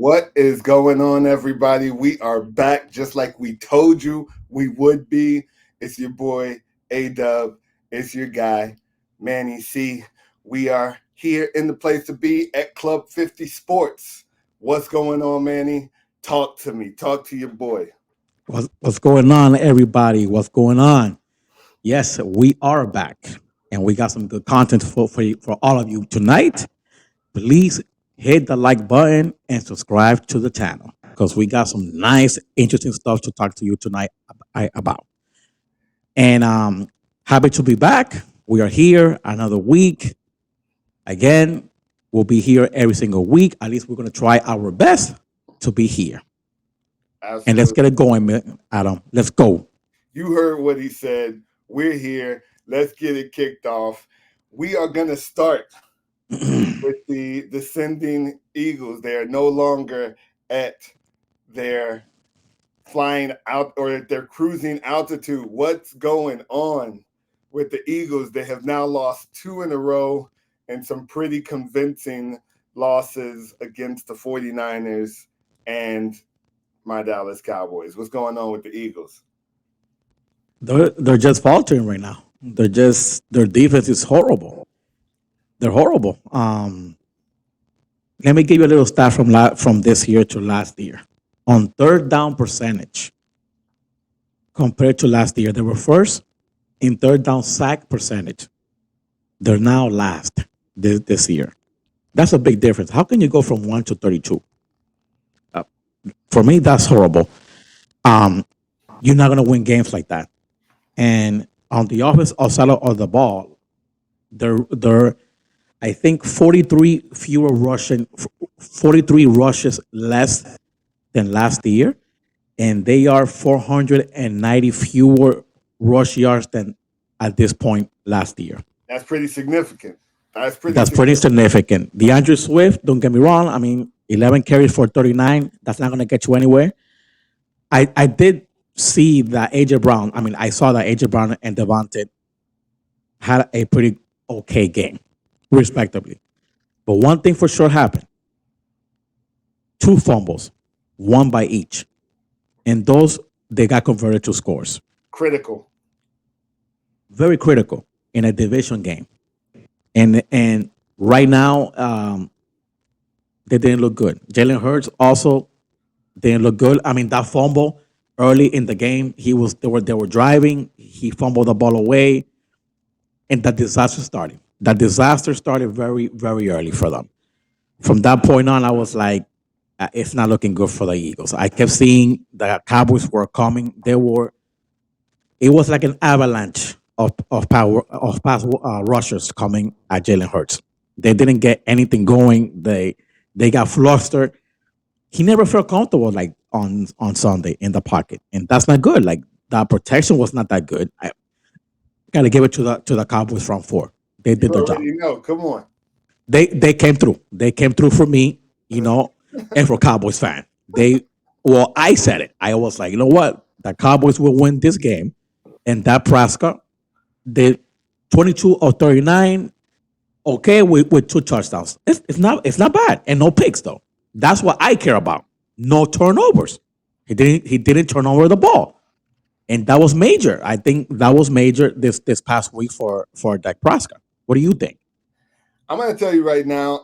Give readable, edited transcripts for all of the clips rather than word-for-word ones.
What is going on, everybody? We are back just like we told you we would be. It's your boy, A Dub. It's your guy, Manny C. We are here in the place to be at Club 50 Sports. What's going on, Manny? Talk to me. Talk to your boy. What's going on, everybody? What's going on? Yes, we are back, and we got some good content for all of you tonight. Please hit the like button and subscribe to the channel because we got some nice, interesting stuff to talk to you tonight about. And happy to be back. We are here another week. Again, we'll be here every single week. At least we're gonna try our best to be here. And let's Absolutely. get it going, Adam. Let's go. You heard what he said. We're here. Let's get it kicked off. We are going to start with the descending Eagles. They are no longer at their flying out or at their cruising altitude. What's going on with the Eagles? They have now lost two in a row and some pretty convincing losses against the 49ers and my Dallas Cowboys. What's going on with the Eagles? They're just faltering right now. Their defense is horrible. They're horrible. Let me give you a little stat from this year to last year. On third down percentage compared to last year, they were first in third down sack percentage. They're now last this year. That's a big difference. How can you go from 1 to 32? Uh, for me, that's horrible. Um, you're not gonna win games like that. And on the offense side of the ball, they're I think 43 rushes less than last year, and they are 490 fewer rush yards than at this point last year. That's pretty significant. That's pretty That's pretty significant. significant. DeAndre Swift, don't get me wrong. I mean, 11 carries for 39. That's not going to get you anywhere. I did see that AJ Brown. I mean, I saw that AJ Brown and Devontae had a pretty okay game, respectively. But one thing for sure happened: two fumbles, one by each, and those they got converted to scores. Critical. Very critical in a division game. And right now, they didn't look good. Jalen Hurts also didn't look good. I mean, that fumble early in the game, they were driving. He fumbled the ball away, and that disaster started. That disaster started very very early for them. From that point on, I was like, it's not looking good for the Eagles. I kept seeing the Cowboys were coming. It was like an avalanche of pass rushers coming at Jalen Hurts. They didn't get anything going. They got flustered. He never felt comfortable like on Sunday in the pocket, and that's not good. Like that protection was not that good. I gotta give it to the Cowboys front four. They You did their job. already know. Come on. They came through. They came through for me, and for Cowboys fan. I said it. I was like, you know what? The Cowboys will win this game, and that Prescott did 22 or 39. Okay, with two touchdowns. It's not bad, and no picks though. That's what I care about. No turnovers. He didn't turn over the ball, and that was major. I think that was major this past week for Dak Prescott. What do you think? I'm going to tell you right now.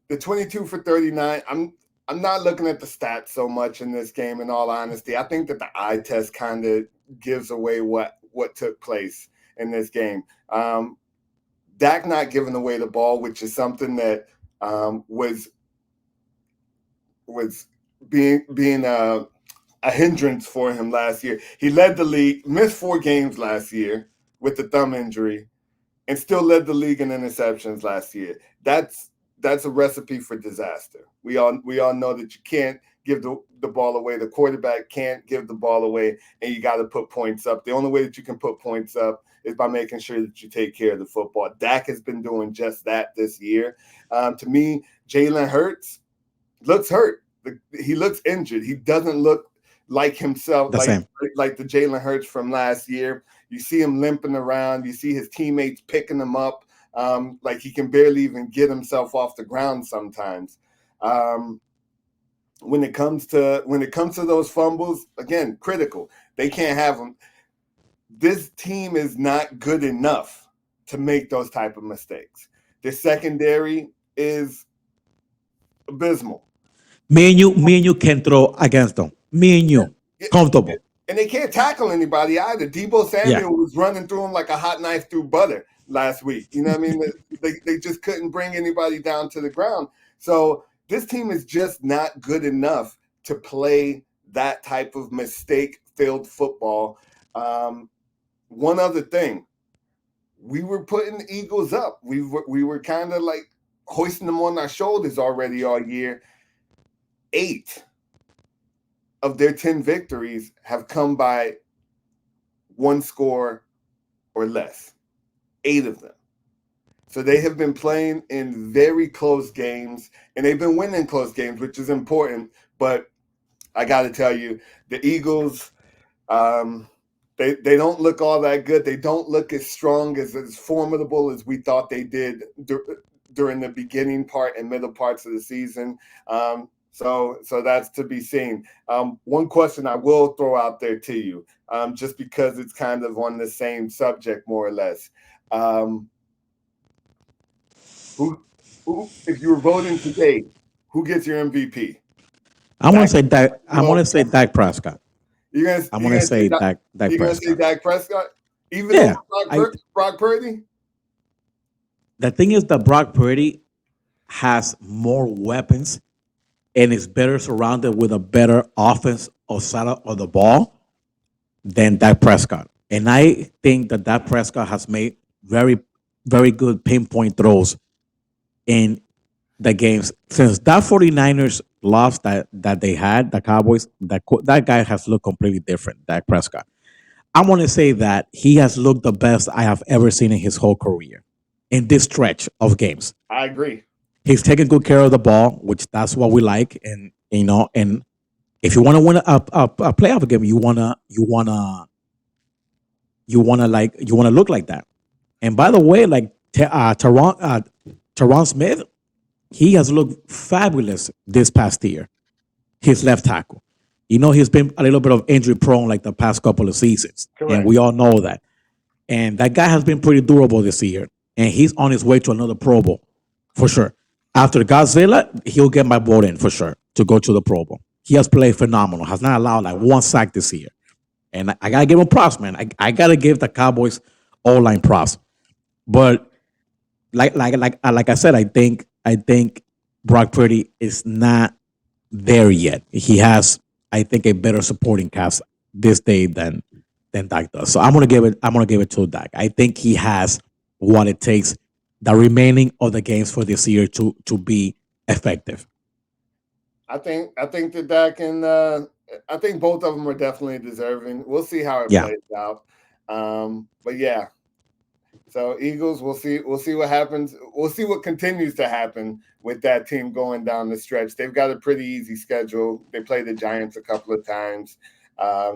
The 22 for 39. I'm not looking at the stats so much in this game. In all honesty, I think that the eye test kind of gives away what took place in this game. Dak not giving away the ball, which is something that was being a hindrance for him last year. He led the league, missed 4 games last year with the thumb injury, and still led the league in interceptions last year. That's a recipe for disaster. We all know that you can't give the ball away. The quarterback can't give the ball away, and you got to put points up. The only way that you can put points up is by making sure that you take care of the football. Dak has been doing just that this year. To me, Jalen Hurts looks hurt. He looks injured. He doesn't look like himself, The same. like the Jalen Hurts from last year. You see him limping around. You see his teammates picking him up, like he can barely even get himself off the ground sometimes. Um, when it comes to those fumbles, again, critical. They can't have them. This team is not good enough to make those type of mistakes. The secondary is abysmal. Me and you can throw against them. Me and you, Yeah, comfortable. and they can't tackle anybody either. Debo Yeah. Samuel was running through them like a hot knife through butter last week. You know what I mean? They just couldn't bring anybody down to the ground. So this team is just not good enough to play that type of mistake-filled football. One other thing, we were putting the Eagles up. We were kind of like hoisting them on our shoulders already all year. 8 of their 10 victories have come by 1 score or less. 8 of them. So they have been playing in very close games, and they've been winning close games, which is important. But I got to tell you, the Eagles, they don't look all that good. They don't look as strong, as formidable as we thought they did during the beginning part and middle parts of the season. So that's to be seen. One question I will throw out there to you, just because it's kind of on the same subject, more or less. Who, if you were voting today, who gets your MVP? I want to say Dak. I want to say Dak Prescott. You're gonna, I you're want gonna to say say Dak, Dak you're gonna say Prescott. Dak Prescott, even Yeah. over Brock Purdy. The thing is that Brock Purdy has more weapons and is better surrounded with a better offense or side of the ball than Dak Prescott. And I think that Dak Prescott has made very, very good pinpoint throws in the games since that 49ers loss that they had, the Cowboys. That guy has looked completely different. Dak Prescott. I want to say that he has looked the best I have ever seen in his whole career in this stretch of games. I agree. He's taking good care of the ball, which that's what we like. And and if you want to win a playoff game, you wanna look like that. And by the way, like Teron Smith, he has looked fabulous this past year. His left tackle. He's been a little bit of injury prone like the past couple of seasons, Correct. and we all know that. And that guy has been pretty durable this year, and he's on his way to another Pro Bowl for sure. After Godzilla, he'll get my vote in for sure to go to the Pro Bowl. He has played phenomenal. Has not allowed like 1 sack this year, and I gotta give him props, man. I gotta give the Cowboys O line props. But like I said, I think Brock Purdy is not there yet. He has, I think, a better supporting cast this day than Dak does. So I'm gonna give it to Dak. I think he has what it takes the remaining of the games for this year to be effective. I think that Dak and I think both of them are definitely deserving. We'll see how it Yeah. plays out. But yeah, so Eagles, we'll see. We'll see what happens. We'll see what continues to happen with that team going down the stretch. They've got a pretty easy schedule. They play the Giants a couple of times.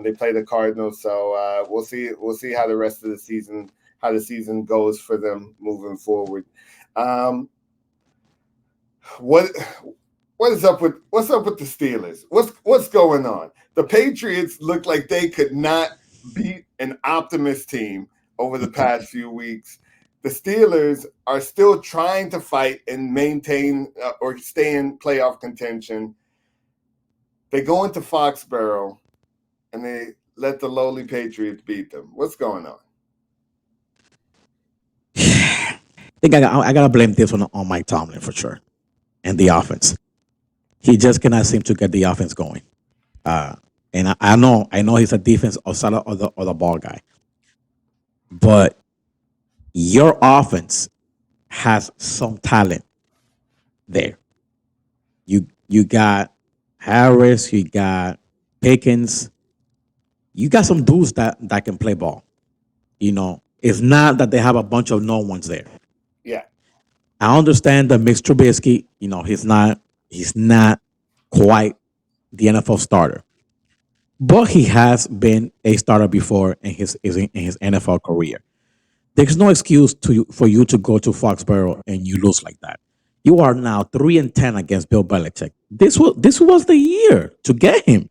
They play the Cardinals. So we'll see. We'll see how the rest of the season goes for them moving forward. What what's up with the Steelers? What's going on? The Patriots look like they could not beat an optimist team over the past few weeks. The Steelers are still trying to fight and maintain or stay in playoff contention. They go into Foxborough and they let the lowly Patriots beat them. What's going on? I think I gotta blame this one on Mike Tomlin for sure, and the offense. He just cannot seem to get the offense going. And I know he's a defense outside of the ball guy, but your offense has some talent there. You got Harris, you got Pickens, you got some dudes that can play ball. It's not that they have a bunch of no ones there. Yeah. I understand that Mitch Trubisky, he's not quite the NFL starter, but he has been a starter before in his NFL career. There's no excuse for you to go to Foxborough and you lose like that. You are now 3-10 against Bill Belichick. this was the year to get him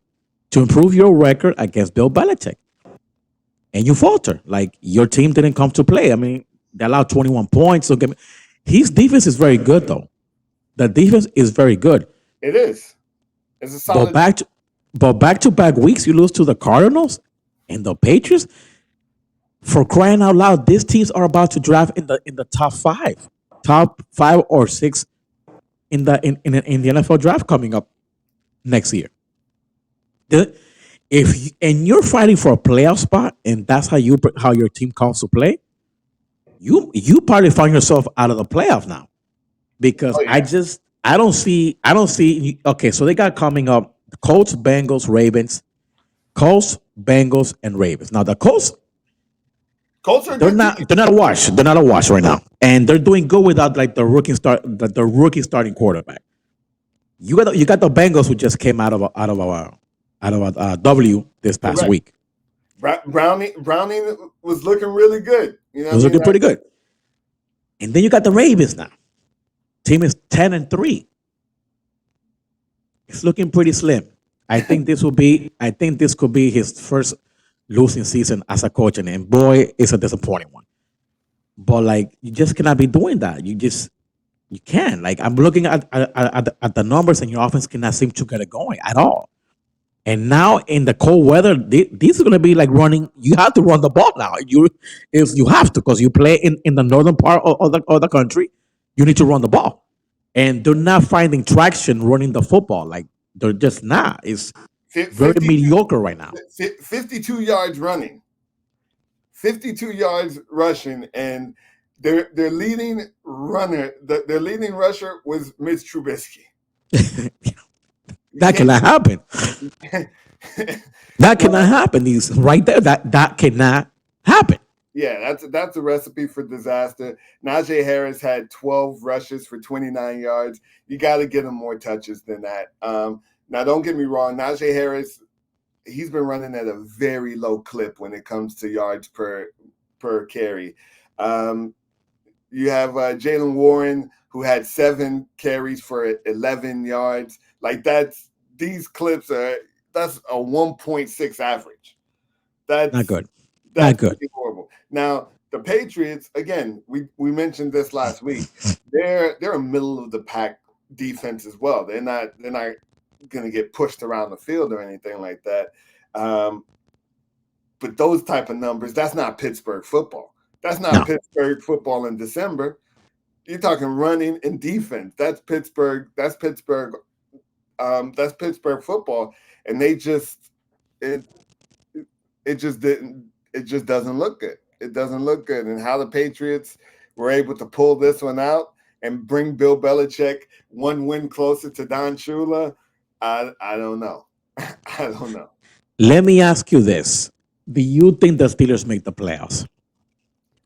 to improve your record against Bill Belichick, and you falter. Like your team didn't come to play. I mean, they allowed 21 points. So his defense is very good, though. The defense is very good. It is. It's a But solid. back to back weeks, you lose to the Cardinals and the Patriots. For crying out loud, these teams are about to draft in the top 5 or 6 in the NFL draft coming up next year. The, and you're fighting for a playoff spot, and that's how your team comes to play. You probably find yourself out of the playoff now because Oh yeah. I don't see. Okay, so they got coming up the Colts, Bengals, Ravens, Colts, Bengals, and Ravens. Now the Colts, Colts are a good team. they're not a wash. They're not a wash right now, and they're doing good without like the rookie starting quarterback. You got the Bengals who just came out of a W this past Correct. week. Browning was looking really good. You know It was what I looking mean? pretty good. And then you got the Ravens now. Team is 10-3. It's looking pretty slim. I think this could be his first losing season as a coach, and boy, it's a disappointing one. But like you just cannot be doing that. You can't. Like I'm looking at the numbers, and your offense cannot seem to get it going at all. And now in the cold weather, this is going to be like running. You have to run the ball now. You have to because you play in the northern part of the country. You need to run the ball, and they're not finding traction running the football. Like they're just not. It's very 52, mediocre right now. 52 yards running, 52 yards rushing, and their leading runner, their leading rusher was Mitch Trubisky. That cannot happen. That cannot happen. He's right there. That cannot happen. Yeah, that's a recipe for disaster. Najee Harris had 12 rushes for 29 yards. You got to get him more touches than that. Now, don't get me wrong, Najee Harris, he's been running at a very low clip when it comes to yards per carry. You have Jalen Warren, who had 7 carries for 11 yards. Like these clips that's a 1.6 average. That's Not good. That's Not good. pretty horrible. Now the Patriots, again, we mentioned this last week. They're a middle of the pack defense as well. They're not going to get pushed around the field or anything like that. But those type of numbers, that's not Pittsburgh football. That's not No. Pittsburgh football in December. You're talking running and defense. That's Pittsburgh. That's Pittsburgh football, and it just doesn't look good. It doesn't look good. And how the Patriots were able to pull this one out and bring Bill Belichick one win closer to Don Shula, I don't know. I don't know. Let me ask you this: do you think the Steelers make the playoffs?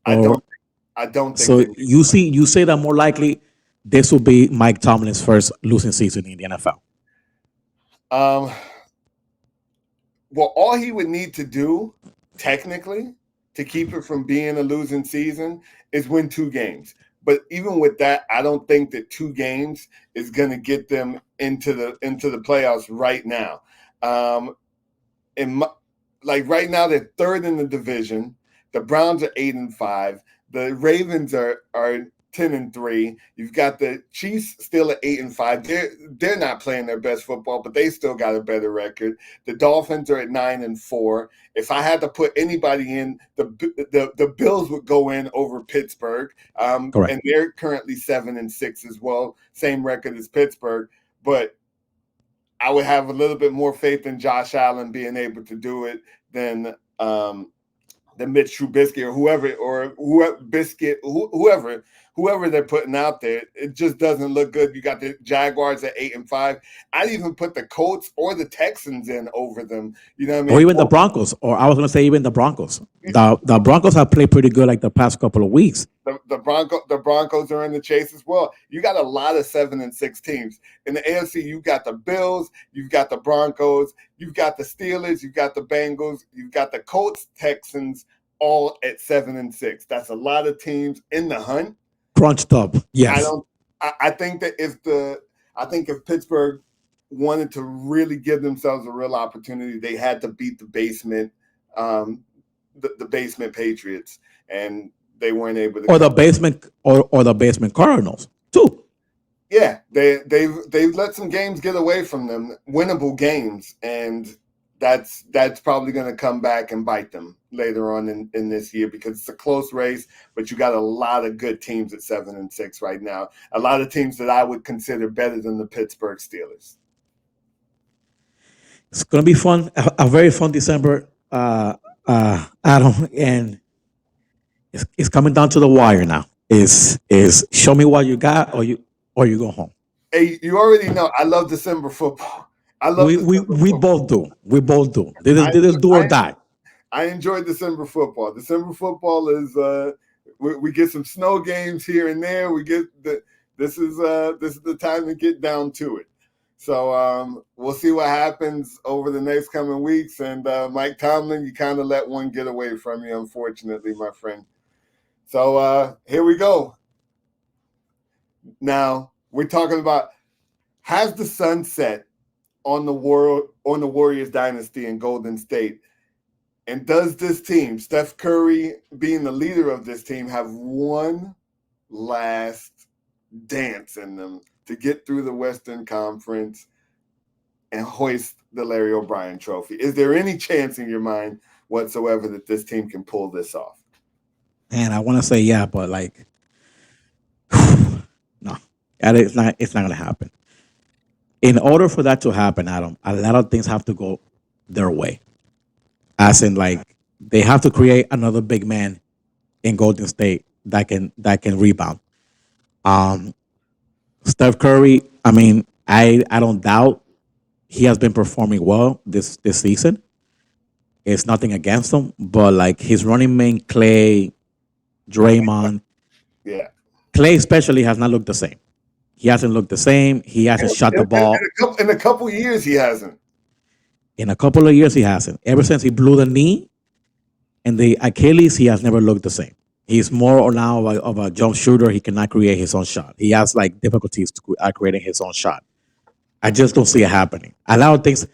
I Or don't think so they do. you say that more likely this will be Mike Tomlin's first losing season in the NFL. Well, all he would need to do, technically, to keep it from being a losing season is win 2 games. But even with that, I don't think that 2 games is going to get them into the playoffs right now. Like right now, they're 3rd in the division. The Browns are 8-5. The Ravens are 10-3. You've got the Chiefs still at 8-5. They're not playing their best football, but they still got a better record. The Dolphins are at 9-4. If I had to put anybody in, the Bills would go in over Pittsburgh. Correct. And they're currently 7-6 as well, same record as Pittsburgh. But I would have a little bit more faith in Josh Allen being able to do it than Mitch Trubisky or whoever they're putting out there. It just doesn't look good. You got the Jaguars at 8-5. I'd even put the Colts or the Texans in over them. You know what I mean? Or even the Broncos. Or I was going to say even the Broncos. The Broncos have played pretty good like the past couple of weeks. The Broncos are in the chase as well. You got a lot of 7-6 teams. In the AFC, you've got the Bills, you've got the Broncos, you've got the Steelers, you've got the Bengals, you've got the Colts, Texans, all at 7-6. That's a lot of teams in the hunt. Crunched up. Yes. I think if Pittsburgh wanted to really give themselves a real opportunity, they had to beat the basement, the basement Patriots, and they weren't able to. Or the basement, or the basement Cardinals too. Yeah, they've let some games get away from them, winnable games, and that's probably going to come back and bite them later on in this year, because it's a close race, but you got a lot of good teams at 7-6 right now. A lot of teams that I would consider better than the Pittsburgh Steelers. It's gonna be fun, a very fun December, Adam, and it's coming down to the wire now. Is show me what you got, or you go home. Hey, you already know I love December football. I love December We football. both do. We both do. This is do or die. I enjoy December football. December football is we get some snow games here and there. We get this is the time to get down to it. So we'll see what happens over the next coming weeks. And Mike Tomlin, you kind of let one get away from you, unfortunately, my friend. So here we go. Now we're talking about, has the sun set on the Warriors dynasty in Golden State? And does this team, Steph Curry being the leader of this team, have one last dance in them to get through the Western Conference and hoist the Larry O'Brien trophy? Is there any chance in your mind whatsoever that this team can pull this off? And I want to say yeah, but like, no, it's not. It's not gonna happen. In order for that to happen, Adam, a lot of things have to go their way. As in, like, they have to create another big man in Golden State that can rebound. Um, Steph Curry. I mean, I don't doubt he has been performing well this season. It's nothing against him, but like his running mate Clay, Draymond, Yeah. Clay especially has not looked the same. He hasn't looked the same. He hasn't shot the ball. In a couple years, he hasn't. In a couple of years, he hasn't. Ever since he blew the knee and the Achilles, he has never looked the same. He's more now of a jump shooter. He cannot create his own shot. He has like difficulties creating his own shot. I just don't see it happening. A lot of things.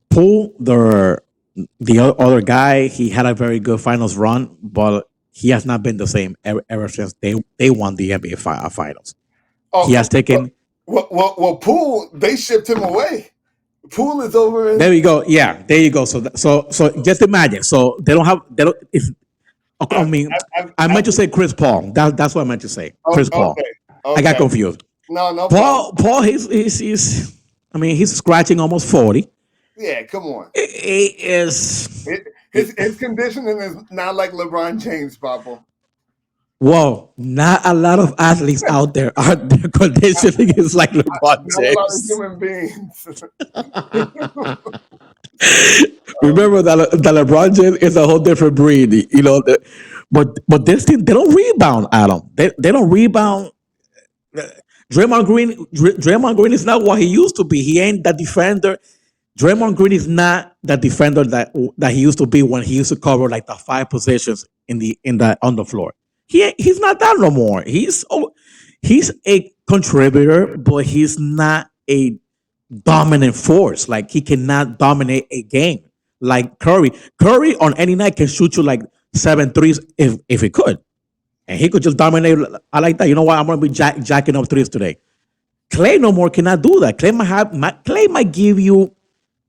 Poole, the other guy, he had a very good finals run, but he has not been the same ever since they won the NBA finals. Oh, He has taken. well, Poole, they shipped him away. Poole is over in. There you go. Yeah, there you go. So just imagine. So they don't have. They don't. If I mean, I meant to say Chris Paul. That's what I meant to say. Chris Paul. I got confused. No Paul, he's. I mean, he's scratching almost 40. Yeah, come on. He is. His conditioning is not like LeBron James, Papa. Whoa, not a lot of athletes out there are their conditioning is like LeBron Not a lot of James. human beings. Remember that LeBron James is a whole different breed, you know. But this team, they don't rebound, Adam. They don't rebound. Draymond Green is not what he used to be. He ain't that defender. Draymond Green is not the defender that he used to be when he used to cover like the five positions in the on the floor. He's not that no more. He's a contributor, but he's not a dominant force. Like he cannot dominate a game like Curry. Curry on any night can shoot you like 7 threes if he could, and he could just dominate. I like that. You know what? I'm gonna be jacking up threes today. Clay no more cannot do that. Clay might give you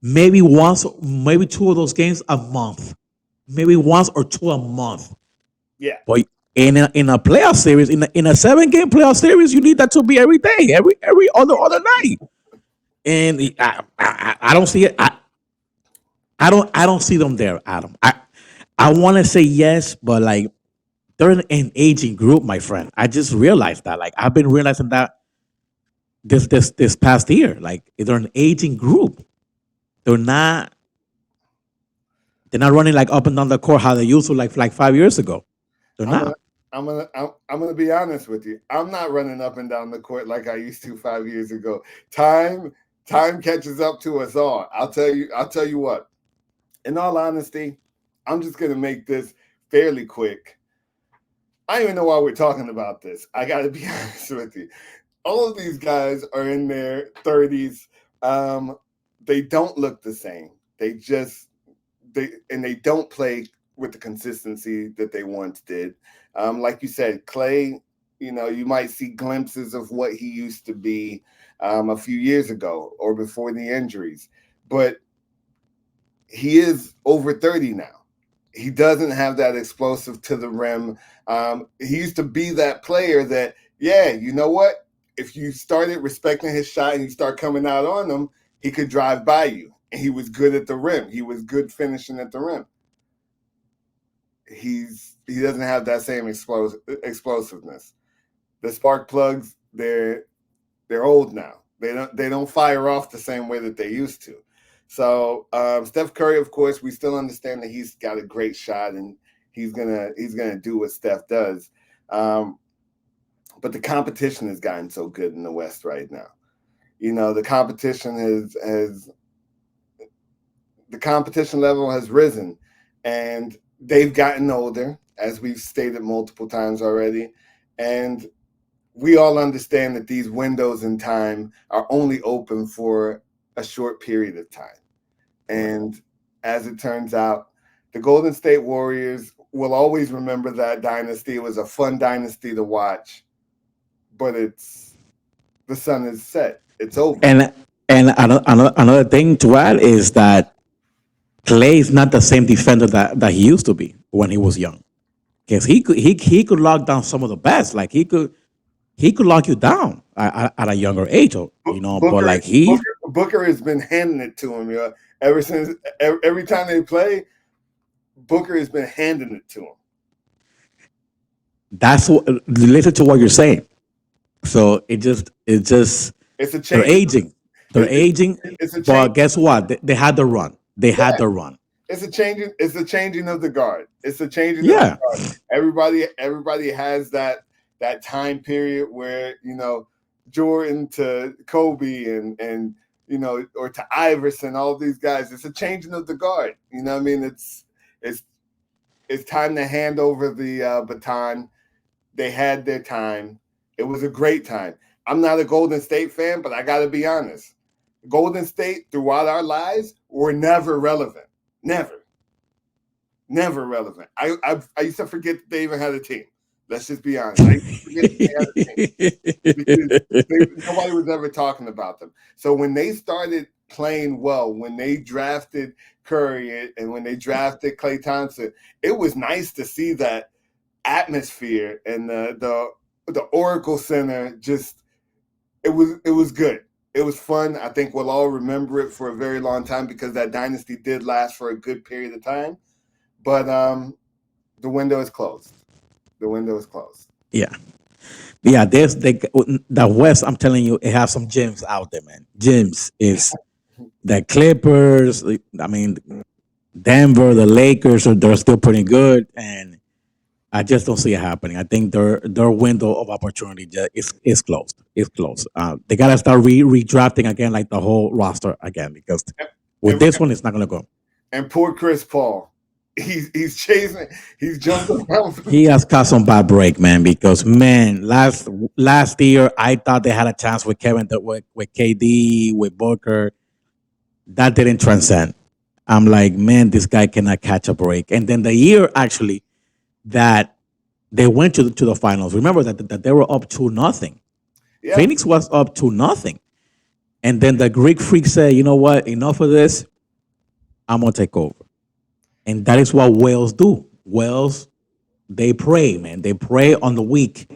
maybe once, maybe two of those games a month, maybe once or two a month. Yeah. But in a playoff series, in a 7 game playoff series, you need that to be every day, every other night. And I don't see it. I don't see them there, Adam. I want to say yes, but like they're an aging group, my friend. I just realized that. Like I've been realizing that this past year. Like they're an aging group. They're not they're not running like up and down the court how they used to like 5 years ago. They're I'm gonna, not. I'm gonna be honest with you. I'm not running up and down the court like I used to 5 years ago. Time catches up to us all. I'll tell you what. In all honesty, I'm just gonna make this fairly quick. I don't even know why we're talking about this. I gotta be honest with you. all of these guys are in their 30s. They don't look the same. They don't play with the consistency that they once did. Like you said, Clay, you might see glimpses of what he used to be a few years ago or before the injuries, but he is over 30 now. He doesn't have that explosive to the rim. He used to be that player that, yeah, you know what? If you started respecting his shot and you start coming out on him, he could drive by you. And he was good at the rim. He was good finishing at the rim. He doesn't have that same explosiveness. The spark plugs, they're old now. They don't fire off the same way that they used to. So Steph Curry, of course, we still understand that he's got a great shot and he's gonna do what Steph does. But the competition has gotten so good in the West right now. The competition the competition level has risen, and they've gotten older, as we've stated multiple times already, and we all understand that these windows in time are only open for a short period of time. And as it turns out, the Golden State Warriors will always remember that dynasty. It was a fun dynasty to watch, but the sun is set. It's over. And another thing to add is that Clay is not the same defender that he used to be when he was young. Because he could lock down some of the best. Like he could lock you down at a younger age, But like Booker has been handing it to him, ever since every time they play. Booker has been handing it to him. That's what listen to what you're saying. So it's a they're change. aging. It's a But change. guess what? They had the run. They had the run. It's a changing. It's a changing of the guard. It's a changing Yeah. of the guard. Everybody has that time period where Jordan to Kobe and or to Iverson, all these guys. It's a changing of the guard. You know what I mean? It's time to hand over the baton. They had their time. It was a great time. I'm not a Golden State fan, but I got to be honest. Golden State, throughout our lives, were never relevant. Never relevant. I used to forget that they even had a team. Let's just be honest. I used to forget that they had a team because nobody was ever talking about them. So when they started playing well, when they drafted Curry and when they drafted Klay Thompson, it was nice to see that atmosphere and the Oracle Center. Just it was good. It was fun. I think we'll all remember it for a very long time because that dynasty did last for a good period of time. But the window is closed. The window is closed. Yeah. Yeah, the West. I'm telling you, it has some gems out there, man. Gems is the Clippers. I mean, Denver, the Lakers they're still pretty good, and I just don't see it happening. I think their window of opportunity is closed. It's closed. They gotta start redrafting again, like the whole roster again, because with And, this one, it's not gonna go. and poor Chris Paul. He's chasing. He's jumping around. He has caught some bad break, man. Because man, last year I thought they had a chance with with KD, with Booker. That didn't transcend. I'm like, man, this guy cannot catch a break. And then the year actually that they went to the finals. Remember that they were up to nothing. Yeah. Phoenix was up to nothing. And then the Greek freak said, you know what, enough of this. I'm gonna take over. And that is what Wales do. Wales, they pray, man. They pray on the weak.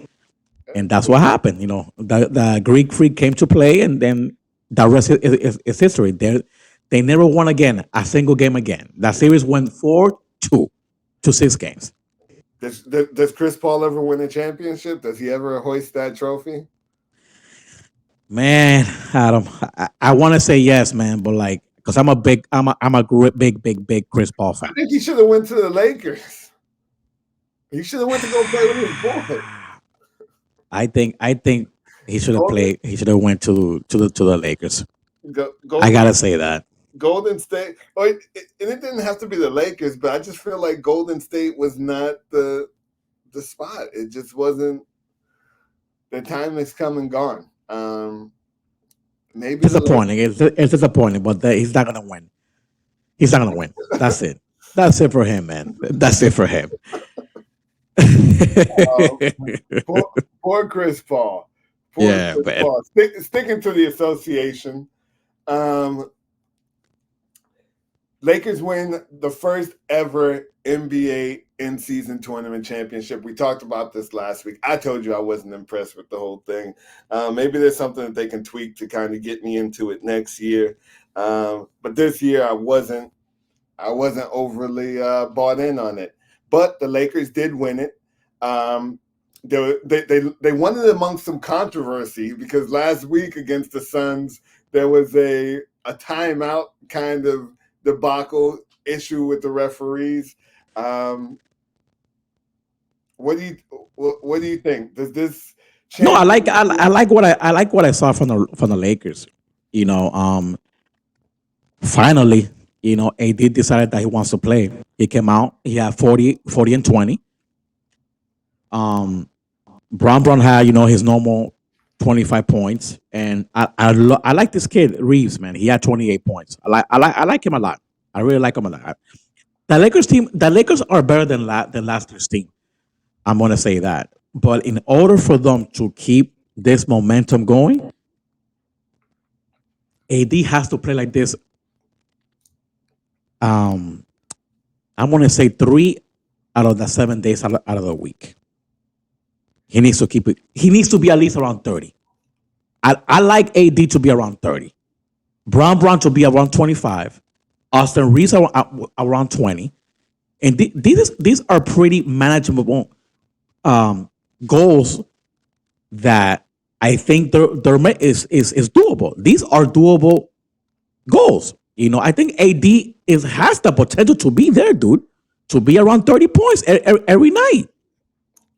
And that's what happened. The Greek freak came to play, and then the rest is history. They never won again, a single game again. That series went 4-2 to 6 games. Does Chris Paul ever win a championship? Does he ever hoist that trophy? Man, Adam, I want to say yes, man, but like, because I'm a big Chris Paul fan. I think he should have went to the Lakers. He should have went to go play with his boy. I think he should have played. He should have went to the Lakers. I gotta say that. Golden State. Oh, and it didn't have to be the Lakers, but I just feel like Golden State was not the spot. It just wasn't. The time has come and gone. Um, maybe the Disappointing. It's disappointing, but he's not gonna win. He's not gonna win. That's it. That's it for him, man. That's it for him. uh, poor, poor Chris Paul. Poor Yeah, Chris man. Paul. Sticking to the association. Um, Lakers win the first ever NBA in-season tournament championship. We talked about this last week. I told you I wasn't impressed with the whole thing. Maybe there's something that they can tweak to kind of get me into it next year. But this year I wasn't overly bought in on it. But the Lakers did win it. They won it amongst some controversy because last week against the Suns there was a timeout kind of debacle issue with the referees. What do you think? Does this change? No, I like what I saw from the Lakers. You know, finally, AD decided that he wants to play. He came out. He had 40 and 20. Brown had his normal 25 points, and I like this kid Reeves, man. He had 28 points. I like him a lot. I really like him a lot. The Lakers are better than last year's team. I'm gonna say that. But in order for them to keep this momentum going, AD has to play like this. I'm gonna say 3 out of the 7 days out of the week. He needs to keep it. He needs to be at least around 30. I like AD to be around 30. Brown to be around 25. Austin Reeves around 20. And these are pretty manageable goals that I think is doable. These are doable goals. I think AD has the potential to be there, dude, to be around 30 points every night.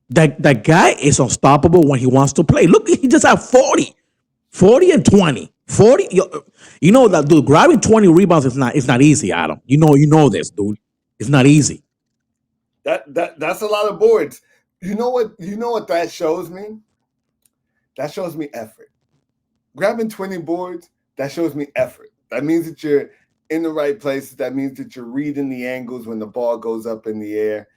That guy is unstoppable when he wants to play. Look, he just had 40 and 20. 40, that dude, grabbing 20 rebounds is not easy, Adam. You know this, dude. It's not easy. That's a lot of boards. You know what that shows me? That shows me effort. Grabbing 20 boards, that shows me effort. That means that you're in the right places. That means that you're reading the angles when the ball goes up in the air.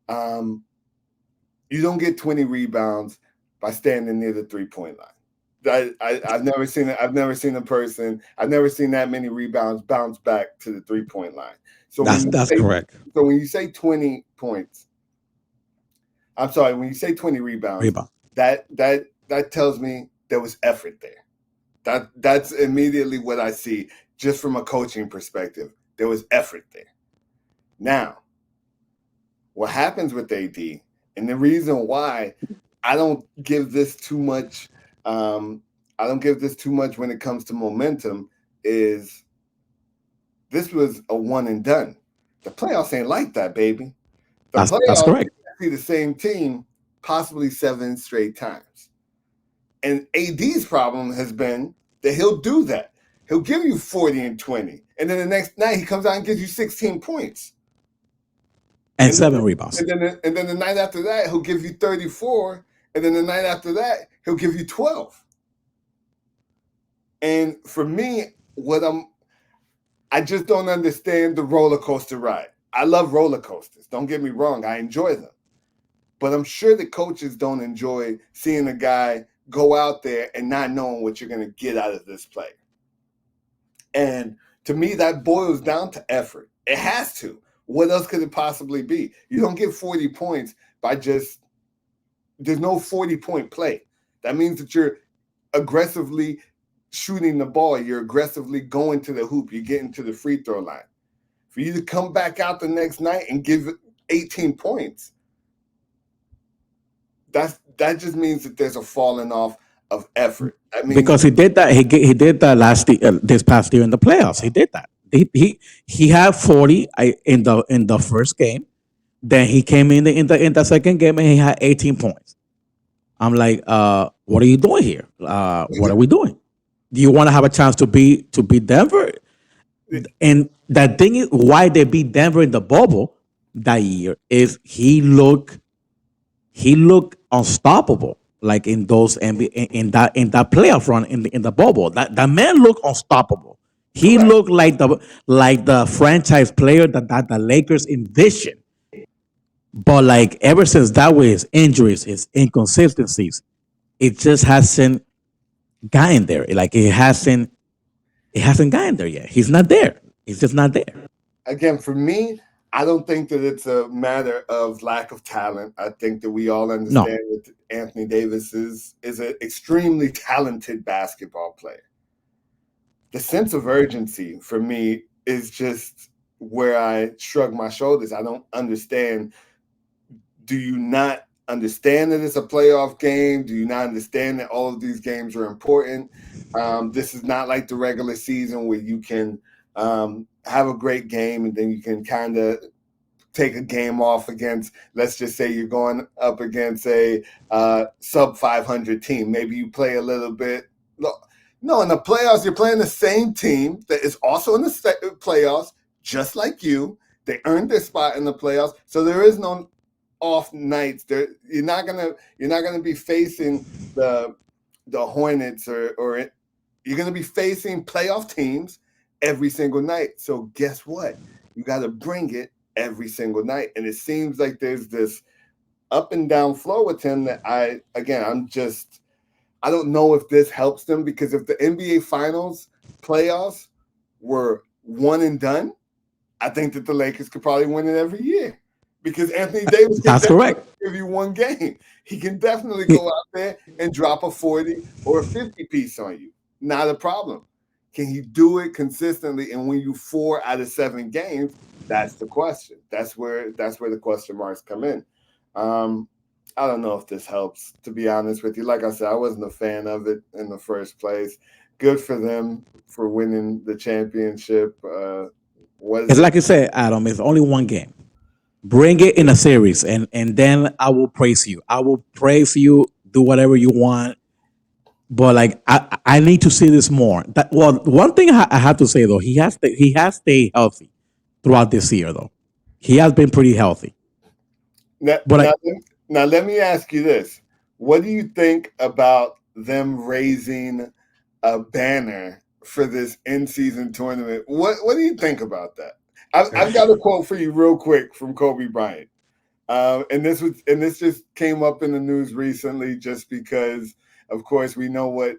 You don't get 20 rebounds by standing near the 3-point line. I've never seen it. I've never seen a person. I've never seen that many rebounds bounce back to the 3-point line. So that's correct. So when you say 20 points, I'm sorry. When you say 20 rebounds, that tells me there was effort there. That's immediately what I see just from a coaching perspective. There was effort there. Now, what happens with AD, and the reason why I don't give this too much, when it comes to momentum, is this was a one and done. The playoffs ain't like that, baby. That's correct. See the same team possibly 7 straight times. And AD's problem has been that he'll do that. He'll give you 40 and 20. And then the next night he comes out and gives you 16 points. And 7 rebounds. And then the night after that, he'll give you 34. And then the night after that, he'll give you 12. And for me, I just don't understand the roller coaster ride. I love roller coasters. Don't get me wrong. I enjoy them. But I'm sure the coaches don't enjoy seeing a guy go out there and not knowing what you're going to get out of this play. And to me, that boils down to effort. It has to. What else could it possibly be? You don't get 40 points by there's no 40-point play. That means that you're aggressively shooting the ball. You're aggressively going to the hoop. You're getting to the free throw line. For you to come back out the next night and give 18 points, that just means that there's a falling off of effort. That means because he did that. He did that this past year in the playoffs. He did that. He had 40 in the first game. Then he came in the second game and he had 18 points. I'm like, what are you doing here? What are we doing? Do you want to have a chance to beat Denver? And that thing is why they beat Denver in the bubble that year is he looked unstoppable. like in those in that playoff run in the bubble. That man looked unstoppable. He Correct. looked like the franchise player that the Lakers envisioned. But like ever since that way, his injuries, his inconsistencies, it just hasn't gotten there. Like it hasn't gotten there yet. He's not there. He's just not there. Again, for me, I don't think that it's a matter of lack of talent. I think that we all No, understand that Anthony Davis is an extremely talented basketball player. The sense of urgency for me is just where I shrug my shoulders. I don't understand. Do you not understand that it's a playoff game? Do you not understand that all of these games are important? This is not like the regular season where you can have a great game and then you can kind of take a game off against, let's just say you're going up against a sub 500 team. Maybe you play a little bit. No, in the playoffs, you're playing the same team that is also in the playoffs, just like you. They earned their spot in the playoffs, so there is no off nights. You're not gonna be facing the Hornets or you're gonna be facing playoff teams every single night. So guess what? You got to bring it every single night, and it seems like there's this up and down flow with him that I don't know if this helps them, because if the NBA Finals playoffs were one and done, I think that the Lakers could probably win it every year, because Anthony Davis can that's definitely correct. give you one game. He can definitely go out there and drop a 40 or a 50 piece on you. Not a problem. Can he do it consistently and win you 4 out of 7 games? That's the question. That's where the question marks come in. I don't know if this helps, to be honest with you. Like I said, I wasn't a fan of it in the first place. Good for them for winning the championship. What is It's it? like you said, Adam. It's only one game. Bring it in a series, and then I will praise you. I will praise you. Do whatever you want. But like I need to see this more. Well, one thing I have to say though, he has stayed healthy throughout this year though. He has been pretty healthy. Now, But now, like now, let me ask you this. What do you think about them raising a banner for this in-season tournament? What do you think about that? I've got a quote for you real quick from Kobe Bryant. And this just came up in the news recently, just because, of course, we know what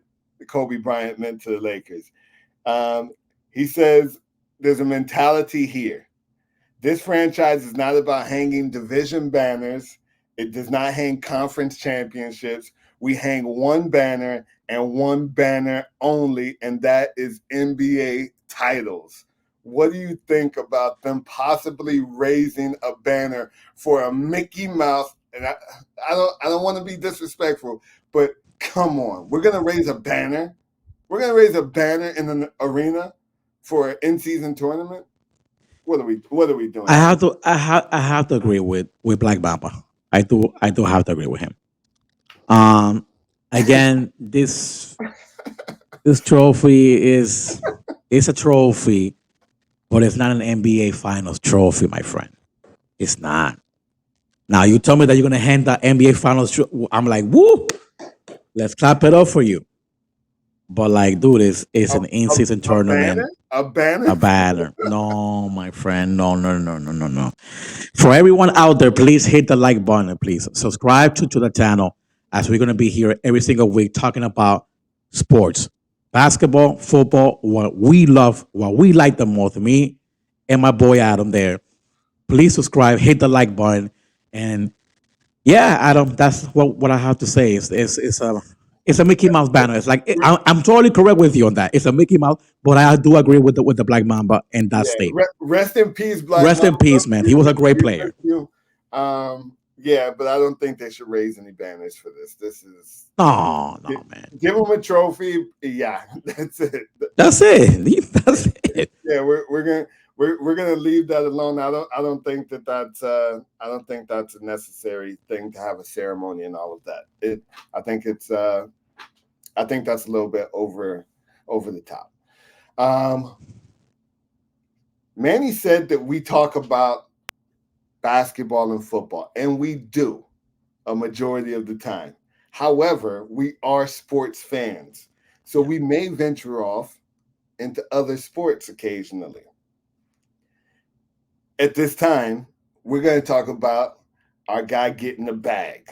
Kobe Bryant meant to the Lakers. Um, he says, "There's a mentality here. This franchise is not about hanging division banners. It does not hang conference championships. We hang one banner and one banner only, and that is NBA titles." What do you think about them possibly raising a banner for a Mickey Mouse? And I don't want to be disrespectful, but come on, we're gonna raise a banner. We're gonna raise a banner in the arena for an in-season tournament. What are we doing here? I have to agree with Black Bamba. I do have to agree with him. Again, this trophy is a trophy, but it's not an NBA Finals trophy, my friend. It's not. Now you tell me that you're gonna hand the NBA Finals. I'm like, woo! Let's clap it up for you. But like, dude, it's A, an in-season a banner? tournament. A banner? A banner. No, my friend. No, no, no, no, no, no. For everyone out there, please hit the like button. Please subscribe to the channel, as we're gonna be here every single week talking about sports, basketball, football, what we love, what we like the most. Me and my boy Adam there. Please subscribe, hit the like button, and yeah, Adam, that's what I have to say. It's a Mickey Mouse banner. It's like I'm totally correct with you on that. It's a Mickey Mouse, but I do agree with the Black Mamba and that Yeah. statement. Rest in peace, Black Rest in Mamba. peace, man. He was a great We player. miss you. Yeah, but I don't think they should raise any banners for this. This is No, no, man. give them a trophy. Yeah, that's it. That's it. That's it. Yeah, we're gonna leave that alone. I don't think that I don't think that's a necessary thing to have a ceremony and all of that. I think I think that's a little bit over the top. Um, Manny said that we talk about basketball and football, and we do a majority of the time. However, we are sports fans, so we may venture off into other sports occasionally. At this time, we're going to talk about our guy getting the bag.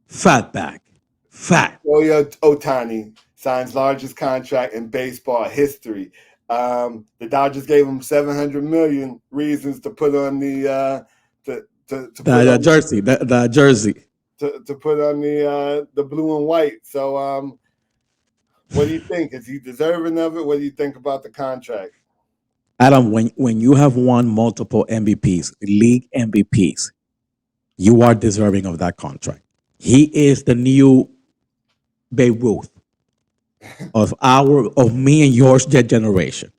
Fat back. Fat. Shohei Ohtani signs largest contract in baseball history. The Dodgers gave him 700 million reasons to put on the to put The on jersey. The jersey. to put on the blue and white. So what do you think? Is he deserving of it? What do you think about the contract? Adam, when you have won multiple MVPs, league MVPs, you are deserving of that contract. He is the new Babe Ruth of me and yours generation.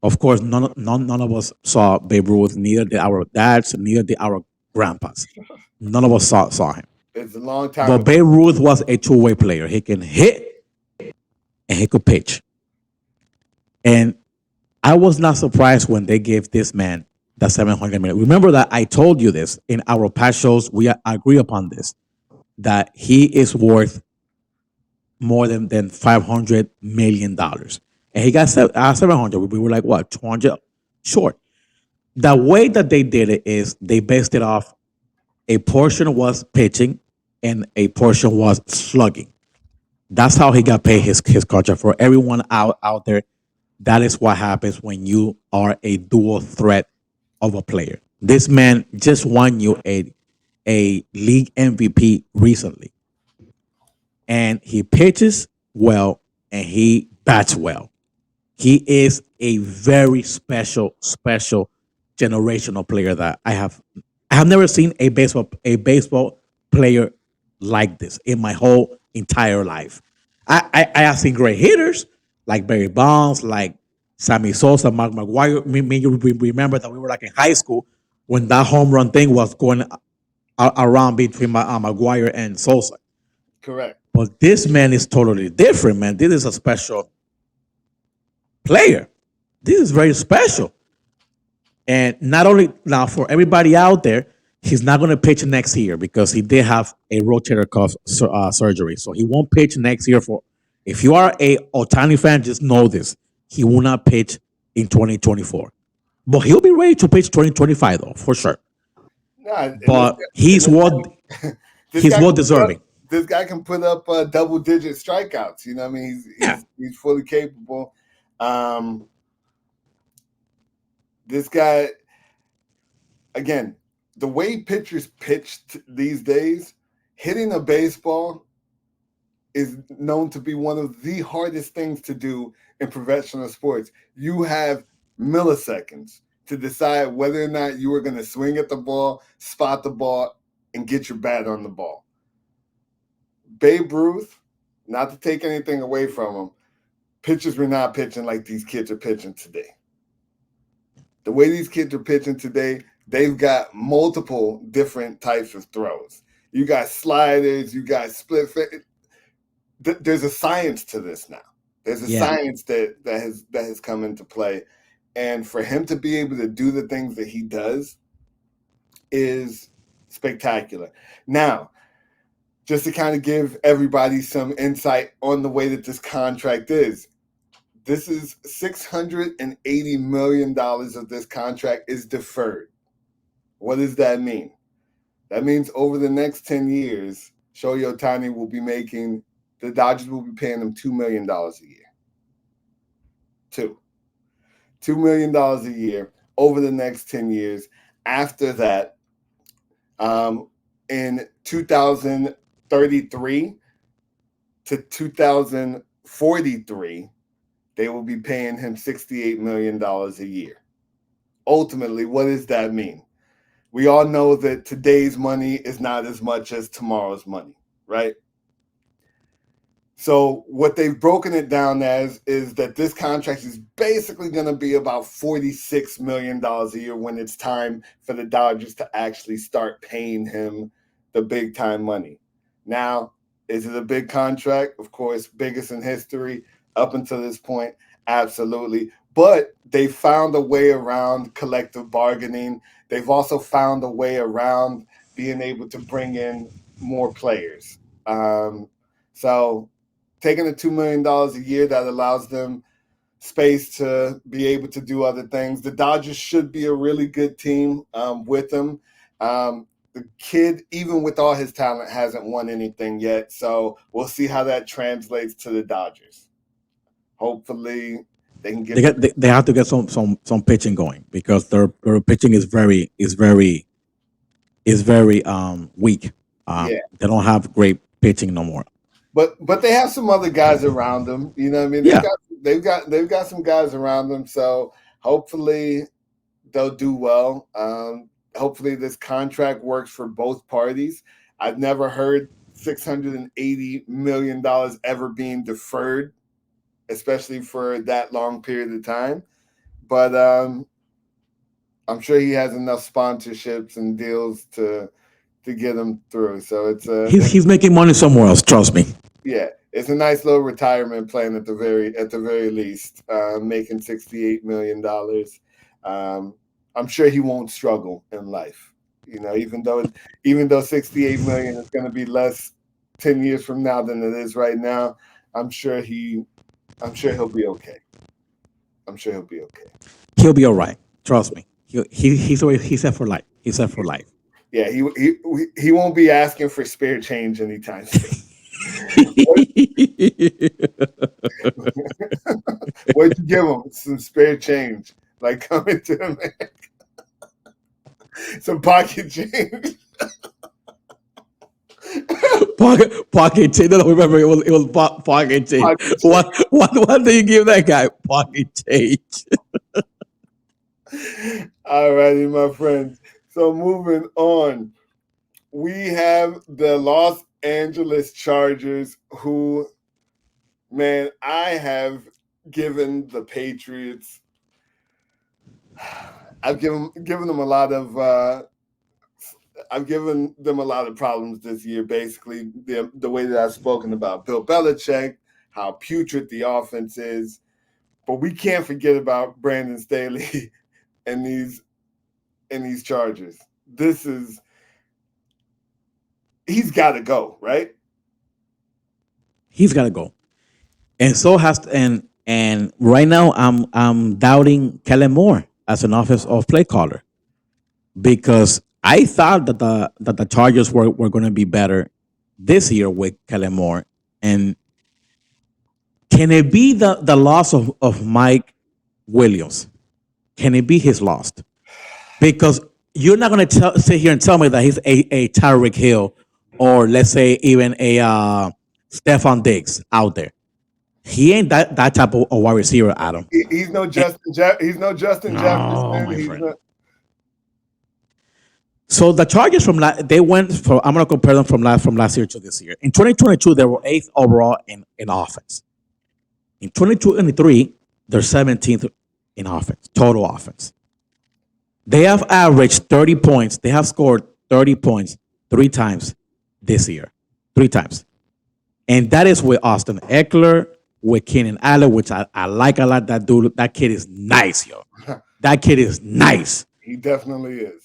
Of course, none of us saw Babe Ruth. Neither did our dads. Neither did our grandpas. None of us saw him. It's a long time But ago. Babe Ruth was a two-way player. He can hit and he could pitch. And I was not surprised when they gave this man the 700 million. Remember that I told you this in our past shows. We agree upon this, that he is worth more than $500 million. And he got 700. We were like, what, 200 short. The way that they did it is they based it off a portion was pitching and a portion was slugging. That's how he got paid his contract. For everyone out there, that is what happens when you are a dual threat of a player. This man just won you a league MVP recently. And he pitches well and he bats well. He is a very special generational player that I have never seen a baseball player like this in my whole entire life. I have seen great hitters like Barry Bonds, like Sammy Sosa, Mark McGuire. You remember that we were like in high school when that home run thing was going around between McGuire and Sosa. Correct. But this man is totally different, man. This is a special player. This is very special. And not only now for everybody out there, he's not going to pitch next year because he did have a rotator cuff surgery. So he won't pitch next year. For if you are a Ohtani fan, just know this: he will not pitch in 2024. But he'll be ready to pitch 2025 though, for sure. Nah, But he's what this he's guy well can put up- deserving. This guy can put up double-digit strikeouts. You know, what I mean, he's fully capable. This guy, again, the way pitchers pitch these days, hitting a baseball is known to be one of the hardest things to do in professional sports. You have milliseconds to decide whether or not you are going to swing at the ball, spot the ball, and get your bat on the ball. Babe Ruth, not to take anything away from him, pitchers were not pitching like these kids are pitching today. The way these kids are pitching today, they've got multiple different types of throws. You got sliders, you got split. There's a science to this now. There's a science that has come into play, and for him to be able to do the things that he does is spectacular. Now, just to kind of give everybody some insight on the way that this contract is. This is $680 million of this contract is deferred. What does that mean? That means over the next 10 years, Shohei Ohtani will be making, the Dodgers will be paying him $2 million a year. $2 million a year over the next 10 years. After that, in 2033 to 2043, they will be paying him $68 million a year. Ultimately, what does that mean? We all know that today's money is not as much as tomorrow's money, right? So what they've broken it down as is that this contract is basically going to be about $46 million a year when it's time for the Dodgers to actually start paying him the big time money. Now, is it a big contract? Of course, biggest in history up until this point, absolutely. But they found a way around collective bargaining. They've also found a way around being able to bring in more players. So taking the $2 million a year, that allows them space to be able to do other things. The Dodgers should be a really good team with him. The kid, even with all his talent, hasn't won anything yet. So we'll see how that translates to the Dodgers. Hopefully they can get They have to get some pitching going because their pitching is very weak. Yeah. They don't have great pitching no more. But they have some other guys around them. You know what I mean? Yeah. They've got some guys around them. So hopefully they'll do well. Hopefully this contract works for both parties. I've never heard $680 million ever being deferred, especially for that long period of time. But I'm sure he has enough sponsorships and deals to get him through. So it's He's making money somewhere else. Trust me. yeah, it's a nice little retirement plan at the very least. Making $68 million. I'm sure he won't struggle in life. You know, even though 68 million is going to be less 10 years from now than it is right now, I'm sure he'll be okay. I'm sure he'll be okay. He'll be all right. Trust me. He's set for life. He's set for life. Yeah, he won't be asking for spare change anytime soon. What'd you give him? Some spare change. Like coming to him. Some pocket change. Pocket change. No, remember it was pocket change. Pocket change. What do you give that guy? Pocket change. All righty, my friends. So moving on, we have the Los Angeles Chargers, who, man, I have given the Patriots. I've given them a lot of. I've given them a lot of problems this year. Basically, the way that I've spoken about Bill Belichick, how putrid the offense is, but we can't forget about Brandon Staley and these Chargers. He's got to go, right? He's got to go, and so has and right now I'm doubting Kellen Moore as an offensive play caller because I thought that the Chargers were going to be better this year with Kellen Moore, and can it be the loss of Mike Williams? Can it be his loss? Because you're not going to sit here and tell me that he's a Tyreek Hill or let's say even a Stephon Diggs out there. He ain't that type of wide receiver, Adam. He's no Justin. He's no Justin Jefferson. My friend. So the Chargers they went for. I'm going to compare them from last year to this year. In 2022, they were 8th overall in offense. In 2023, they're 17th in offense, total offense. They have averaged 30 points. They have scored 30 points 3 times this year. 3 times. And that is with Austin Eckler, with Keenan Allen, which I like a lot. That dude, that kid is nice, yo. That kid is nice. He definitely is.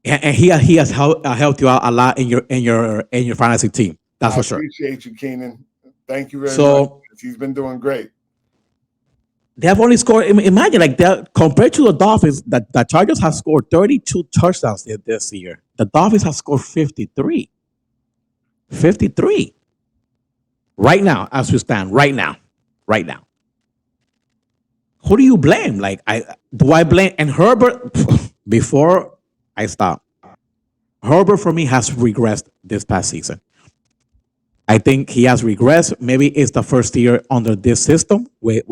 And he has helped you out a lot in your fantasy team. That's for sure. I appreciate you, Keenan. Thank you very much. He's been doing great. They have only scored. Imagine, like compared to the Dolphins, that the Chargers have scored 32 touchdowns this year. The Dolphins have scored 53. 53. Right now, as we stand, right now. Who do you blame? Like, do I blame? And Herbert, before I stop, Herbert for me has regressed this past season. I think he has regressed. Maybe it's the first year under this system with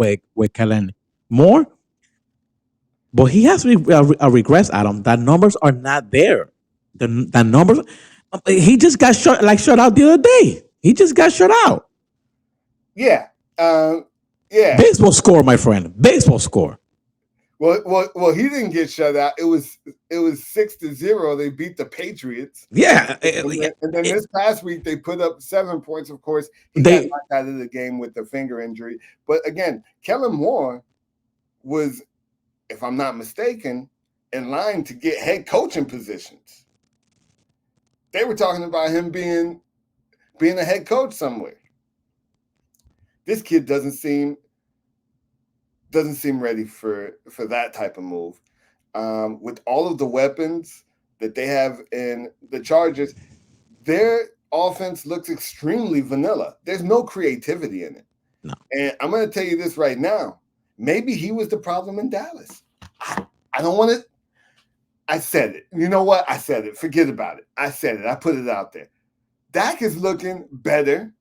Kellen Moore. But he has regressed, Adam. The numbers are not there. The numbers. He just got shut out the other day. He just got shut out. Yeah. Yeah. Baseball score, my friend. Baseball score. Well, he didn't get shut out. It was 6-0. They beat the Patriots. Yeah. And then this past week they put up 7 points. Of course, he got knocked out of the game with the finger injury. But again, Kellen Moore was, if I'm not mistaken, in line to get head coaching positions. They were talking about him being being a head coach somewhere. This kid doesn't seem ready for that type of move. With all of the weapons that they have in the Chargers, their offense looks extremely vanilla. There's no creativity in it. No. And I'm going to tell you this right now. Maybe he was the problem in Dallas. I don't want to. I said it. You know what? I said it. Forget about it. I said it. I put it out there. Dak is looking better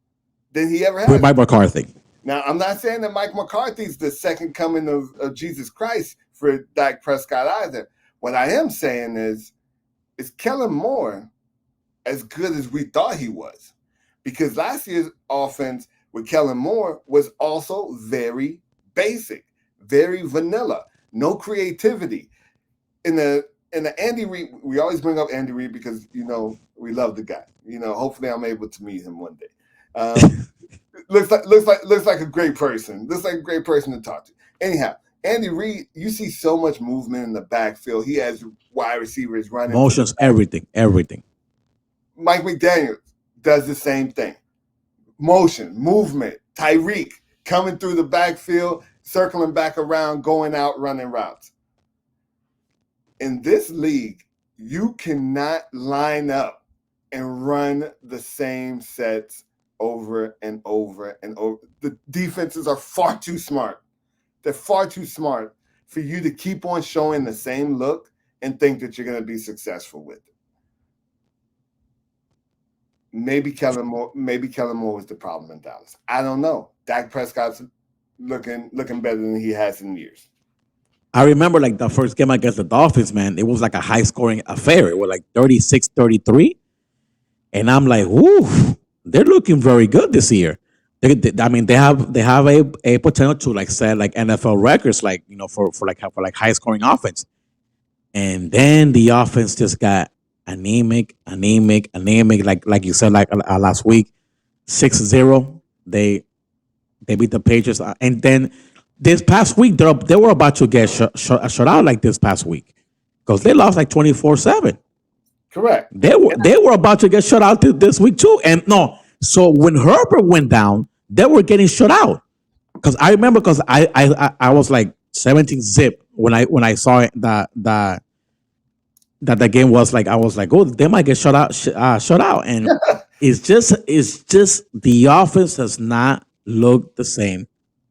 than he ever has. With Mike McCarthy. Now, I'm not saying that Mike McCarthy's the second coming of Jesus Christ for Dak Prescott either. What I am saying is Kellen Moore as good as we thought he was? Because last year's offense with Kellen Moore was also very basic, very vanilla, no creativity. In the Andy Reid, we always bring up Andy Reid because we love the guy. Hopefully I'm able to meet him one day. Looks like a great person. Looks like a great person to talk to. Anyhow, Andy Reid, you see so much movement in the backfield. He has wide receivers running. Motions, everything. Mike McDaniel does the same thing. Motion, movement, Tyreek coming through the backfield, circling back around, going out, running routes. In this league, you cannot line up and run the same sets over and over and over. The defenses are far too smart. They're far too smart for you to keep on showing the same look and think that you're going to be successful with it. Maybe Kellen Moore was the problem in Dallas. I don't know. Dak Prescott's looking better than he has in years. I remember like the first game against the Dolphins, man, it was like a high scoring affair. It was like 36-33. And I'm like, ooh, they're looking very good this year. They have a potential to like set like NFL records, like for high scoring offense. And then the offense just got anemic. Like you said, like last week, 6-0. They beat the Patriots, and then this past week they were about to get shut out like this past week because they lost like 24-7. Correct. They were about to get shut out this week too, and no. So when Herbert went down, they were getting shut out. Because I remember, because I was like 17-0 when I saw that the game was like, I was like, oh, they might get shut out, and it's just the offense does not look the same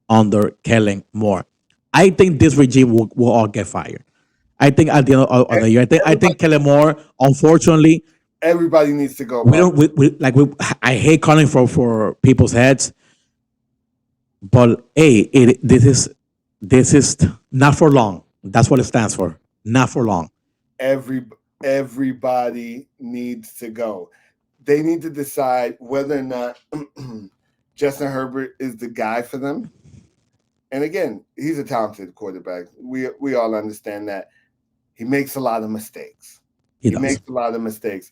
under Kellen Moore. I think this regime will all get fired. I think at the end of the year, I think Kellen Moore, unfortunately, everybody needs to go. I hate calling for people's heads, but hey, this is not for long. That's what it stands for. Not for long. Everybody needs to go. They need to decide whether or not Justin Herbert is the guy for them. And again, he's a talented quarterback. We all understand that. He makes a lot of mistakes. He makes a lot of mistakes.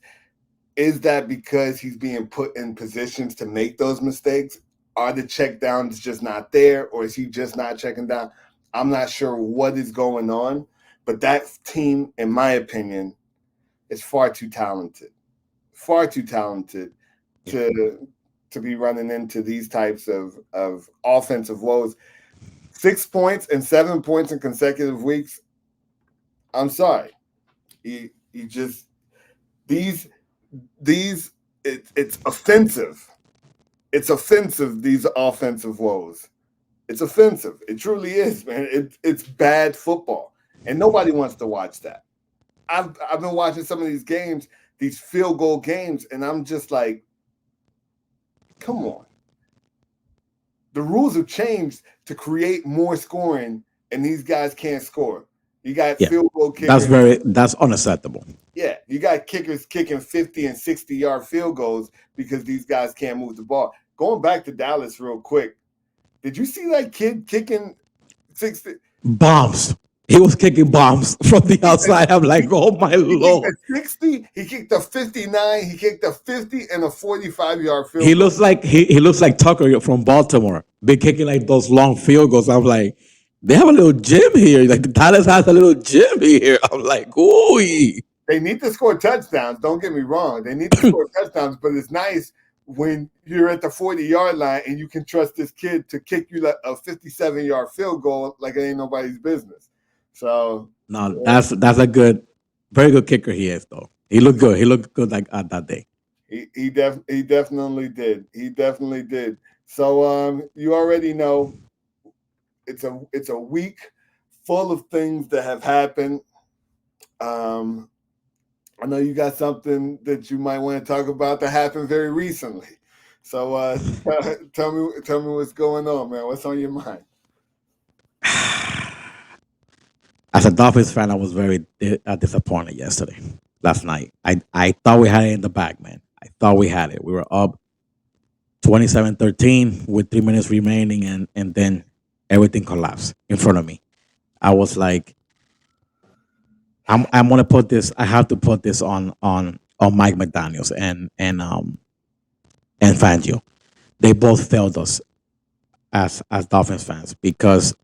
Is that because he's being put in positions to make those mistakes? Are the check downs just not there, or is he just not checking down? I'm not sure what is going on, but that team, in my opinion, is far too talented. Far too talented to be running into these types of offensive woes. 6 points and 7 points in consecutive weeks. I'm sorry. You just it's offensive. It's offensive, these offensive woes. It's offensive. It truly is, man. It's bad football. And nobody wants to watch that. I've been watching some of these games, these field goal games, and I'm just like, come on. The rules have changed to create more scoring, and these guys can't score. You got field goal kickers. That's unacceptable. Yeah, you got kickers kicking 50 and 60-yard field goals because these guys can't move the ball. Going back to Dallas real quick, did you see that kid kicking 60 bombs? He was kicking bombs from the outside. I'm like, oh my Lord. He kicked 60, he kicked a 59, he kicked a 50 and a 45-yard field goal. He looks like Tucker from Baltimore. Been kicking like those long field goals. I'm like, they have a little gym here. Like Dallas has a little gym here. I'm like, ooh. They need to score touchdowns. Don't get me wrong. They need to score touchdowns, but it's nice when you're at the 40-yard line and you can trust this kid to kick you like a 57-yard field goal like it ain't nobody's business. So No, that's a good, very good kicker he is though. He looked good. He looked good like that day. he definitely did. He definitely did. So you already know it's a week full of things that have happened. I know you got something that you might want to talk about that happened very recently. So tell me what's going on, man. What's on your mind? As a Dolphins fan, I was very disappointed last night. I thought we had it in the bag, man. I thought we had it. We were up 27-13 with 3 minutes remaining, and then everything collapsed in front of me. I was like, I'm gonna put this. I have to put this on Mike McDaniel's and Fangio. They both failed us as Dolphins fans because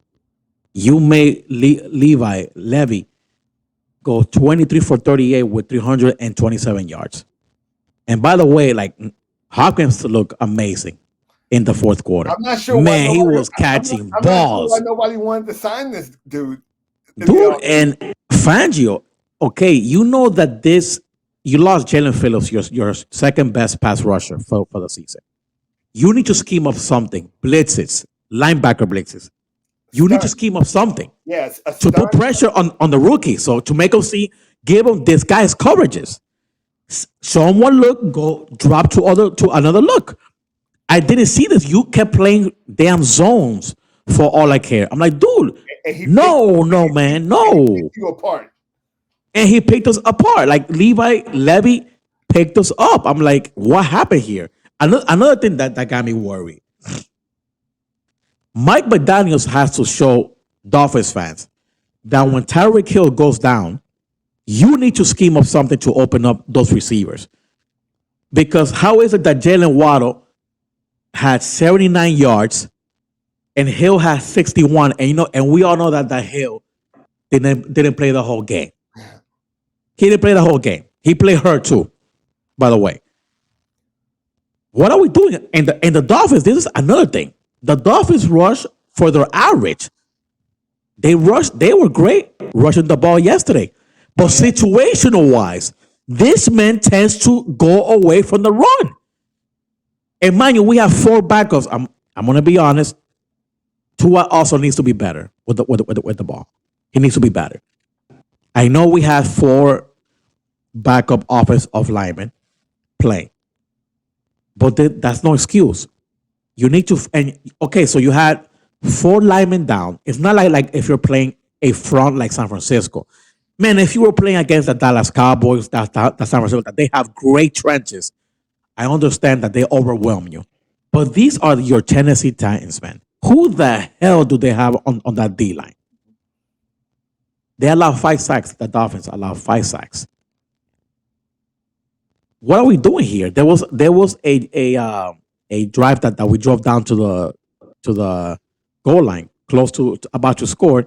you made Levy go 23 for 38 with 327 yards. And by the way, like Hopkins looked amazing in the fourth quarter. I'm not sure. Man, he was catching balls. Not sure why nobody wanted to sign this dude. Dude, and Fangio, okay, you know that you lost Jalen Phillips, your second best pass rusher for the season. You need to scheme up something, blitzes, linebacker blitzes. You need to scheme up something. Yes, to put pressure on the rookie. So to make him give him this guy's coverages. Show him one look, go drop to another look. I didn't see this. You kept playing damn zones for all I care. I'm like, dude, no, man, no. He picked you apart. And he picked us apart. Like Levy picked us up. I'm like, what happened here? Another thing that got me worried. Mike McDaniels has to show Dolphins fans that when Tyreek Hill goes down, you need to scheme up something to open up those receivers. Because how is it that Jalen Waddle had 79 yards and Hill had 61, and we all know that Hill didn't play the whole game. He didn't play the whole game. He played hurt too, by the way. What are we doing? And the Dolphins, this is another thing. The Dolphins rush for their average. They were great rushing the ball yesterday. But situational wise, this man tends to go away from the run. And mind you, we have 4 backups. I'm gonna be honest. Tua also needs to be better with the ball. He needs to be better. I know we have 4 backup offensive linemen playing, but that's no excuse. You need to, so you had 4 linemen down. It's not like if you're playing a front like San Francisco. Man, if you were playing against the Dallas Cowboys, the San Francisco, that they have great trenches, I understand that they overwhelm you. But these are your Tennessee Titans, man. Who the hell do they have on that D line? They allow 5 sacks. The Dolphins allow 5 sacks. What are we doing here? There was a drive that we drove down to the goal line, close to about to score,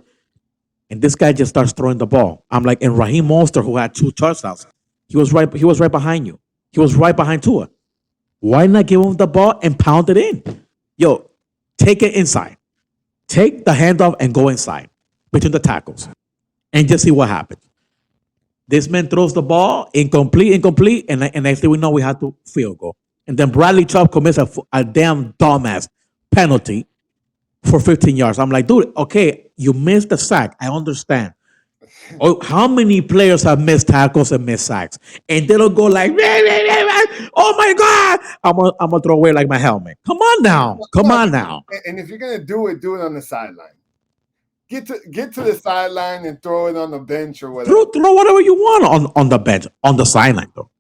and this guy just starts throwing the ball. I'm like, and Raheem Mostert, who had 2 touchdowns, he was right behind you. He was right behind Tua. Why not give him the ball and pound it in? Yo, take it inside. Take the handoff and go inside between the tackles, and just see what happens. This man throws the ball incomplete, and next thing we know, we had to field goal. And then Bradley Chubb commits a damn dumbass penalty for 15 yards. I'm like, dude, okay, you missed the sack. I understand. Oh, how many players have missed tackles and missed sacks? And they don't go like, oh my God, I'm gonna throw away like my helmet. Come on now. And if you're gonna do it on the sideline. Get to the sideline and throw it on the bench or whatever. Throw whatever you want on the bench, on the sideline though.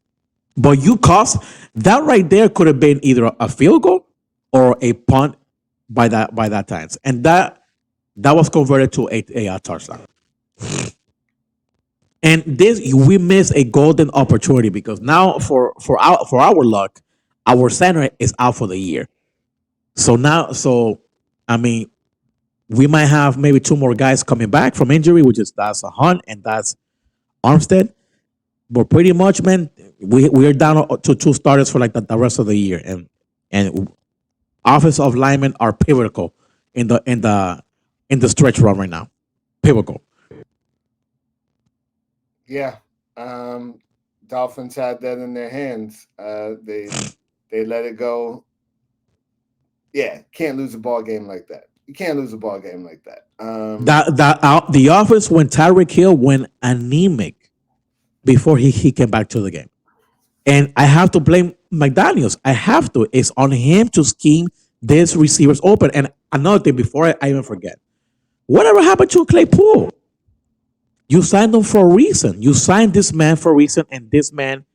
But you cost that right there could have been either a field goal or a punt by that time, and that was converted to a touchdown. And we missed a golden opportunity because now for our luck, our center is out for the year. So I mean, we might have maybe 2 more guys coming back from injury, that's Hunt and that's Armstead. But pretty much, man, we are down to two starters for like the rest of the year, and offensive linemen are pivotal in the stretch run right now. Pivotal. Yeah. Um, Dolphins had that in their hands. They let it go. Yeah, can't lose a ball game like that. You can't lose a ball game like that. The offense when Tyreek Hill went anemic before he came back to the game. And I have to blame McDaniels. I have to. It's on him to scheme these receivers open. And another thing, before I even forget, whatever happened to Claypool? You signed him for a reason. You signed this man for a reason, and this man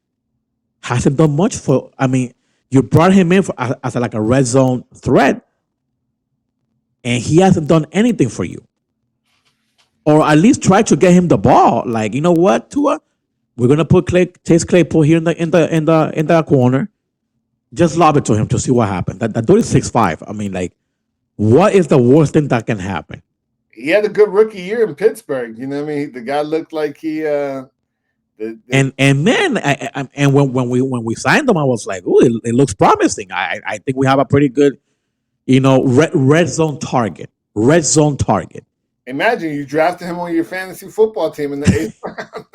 hasn't done much for. I mean, you brought him in as like a red zone threat, and he hasn't done anything for you, or at least try to get him the ball. Like, you know what, Tua, we're gonna put Chase Claypool here in the corner. Just lob it to him to see what happens. That dude is 6'5". I mean, like, what is the worst thing that can happen? He had a good rookie year in Pittsburgh. You know what I mean? The guy looked like he And man, and when we signed him, I was like, oh, it looks promising. I think we have a pretty good, red zone target. Red zone target. imagine you drafted him on your fantasy football team in the eighth round.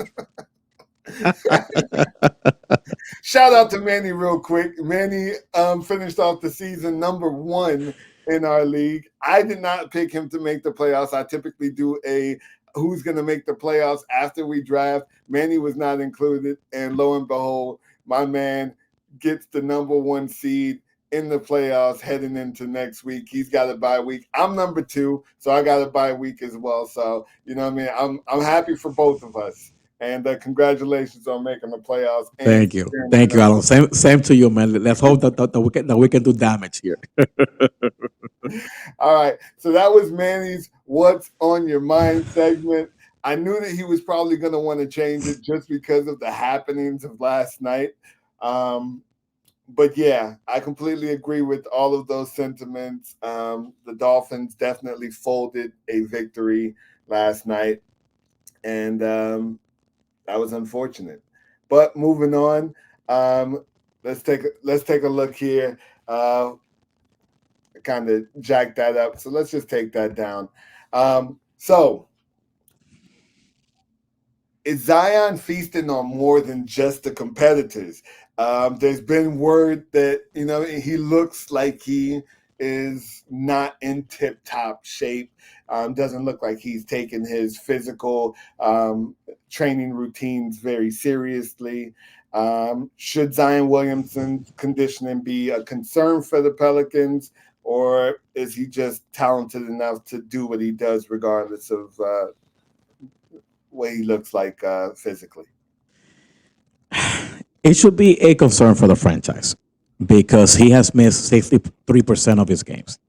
Shout out to Manny real quick. Manny finished off the season number 1 in our league. I did not pick him to make the playoffs. I typically do a who's going to make the playoffs after we draft. Manny was not included. And lo and behold, my man gets the number 1 seed in the playoffs heading into next week. He's got a bye week. I'm number 2, so I got a bye week as well. So, you know what I mean? I'm happy for both of us. And congratulations on making the playoffs. Thank you, Alan. Same to you, man. Let's hope that we can do damage here. All right. So that was Manny's What's on Your Mind segment. I knew that he was probably going to want to change it just because of the happenings of last night. But yeah, I completely agree with all of those sentiments. The Dolphins definitely folded a victory last night. And that was unfortunate. But moving on, let's take a look here. Kind of jacked that up, so let's just take that down. So is Zion feasting on more than just the competitors? There's been word that he looks like he is not in tip-top shape. Doesn't look like he's taking his physical training routines very seriously. Should Zion Williamson's conditioning be a concern for the Pelicans, or is he just talented enough to do what he does regardless of what he looks like physically? It should be a concern for the franchise because he has missed 63% of his games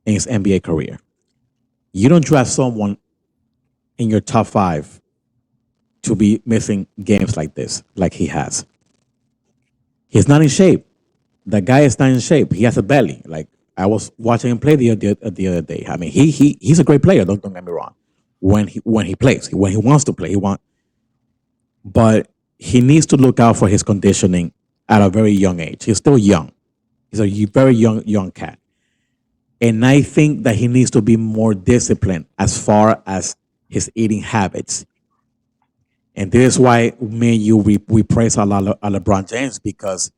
in his NBA career. You don't draft someone in your top 5 to be missing games like this, like he has. He's not in shape. The guy is not in shape. He has a belly. Like, I was watching him play the other day. I mean, he's a great player. Don't get me wrong. When he plays, when he wants to play, but he needs to look out for his conditioning at a very young age. He's still young. He's a very young cat. And I think that he needs to be more disciplined as far as his eating habits. And this is why me and you we praise a lot of LeBron James because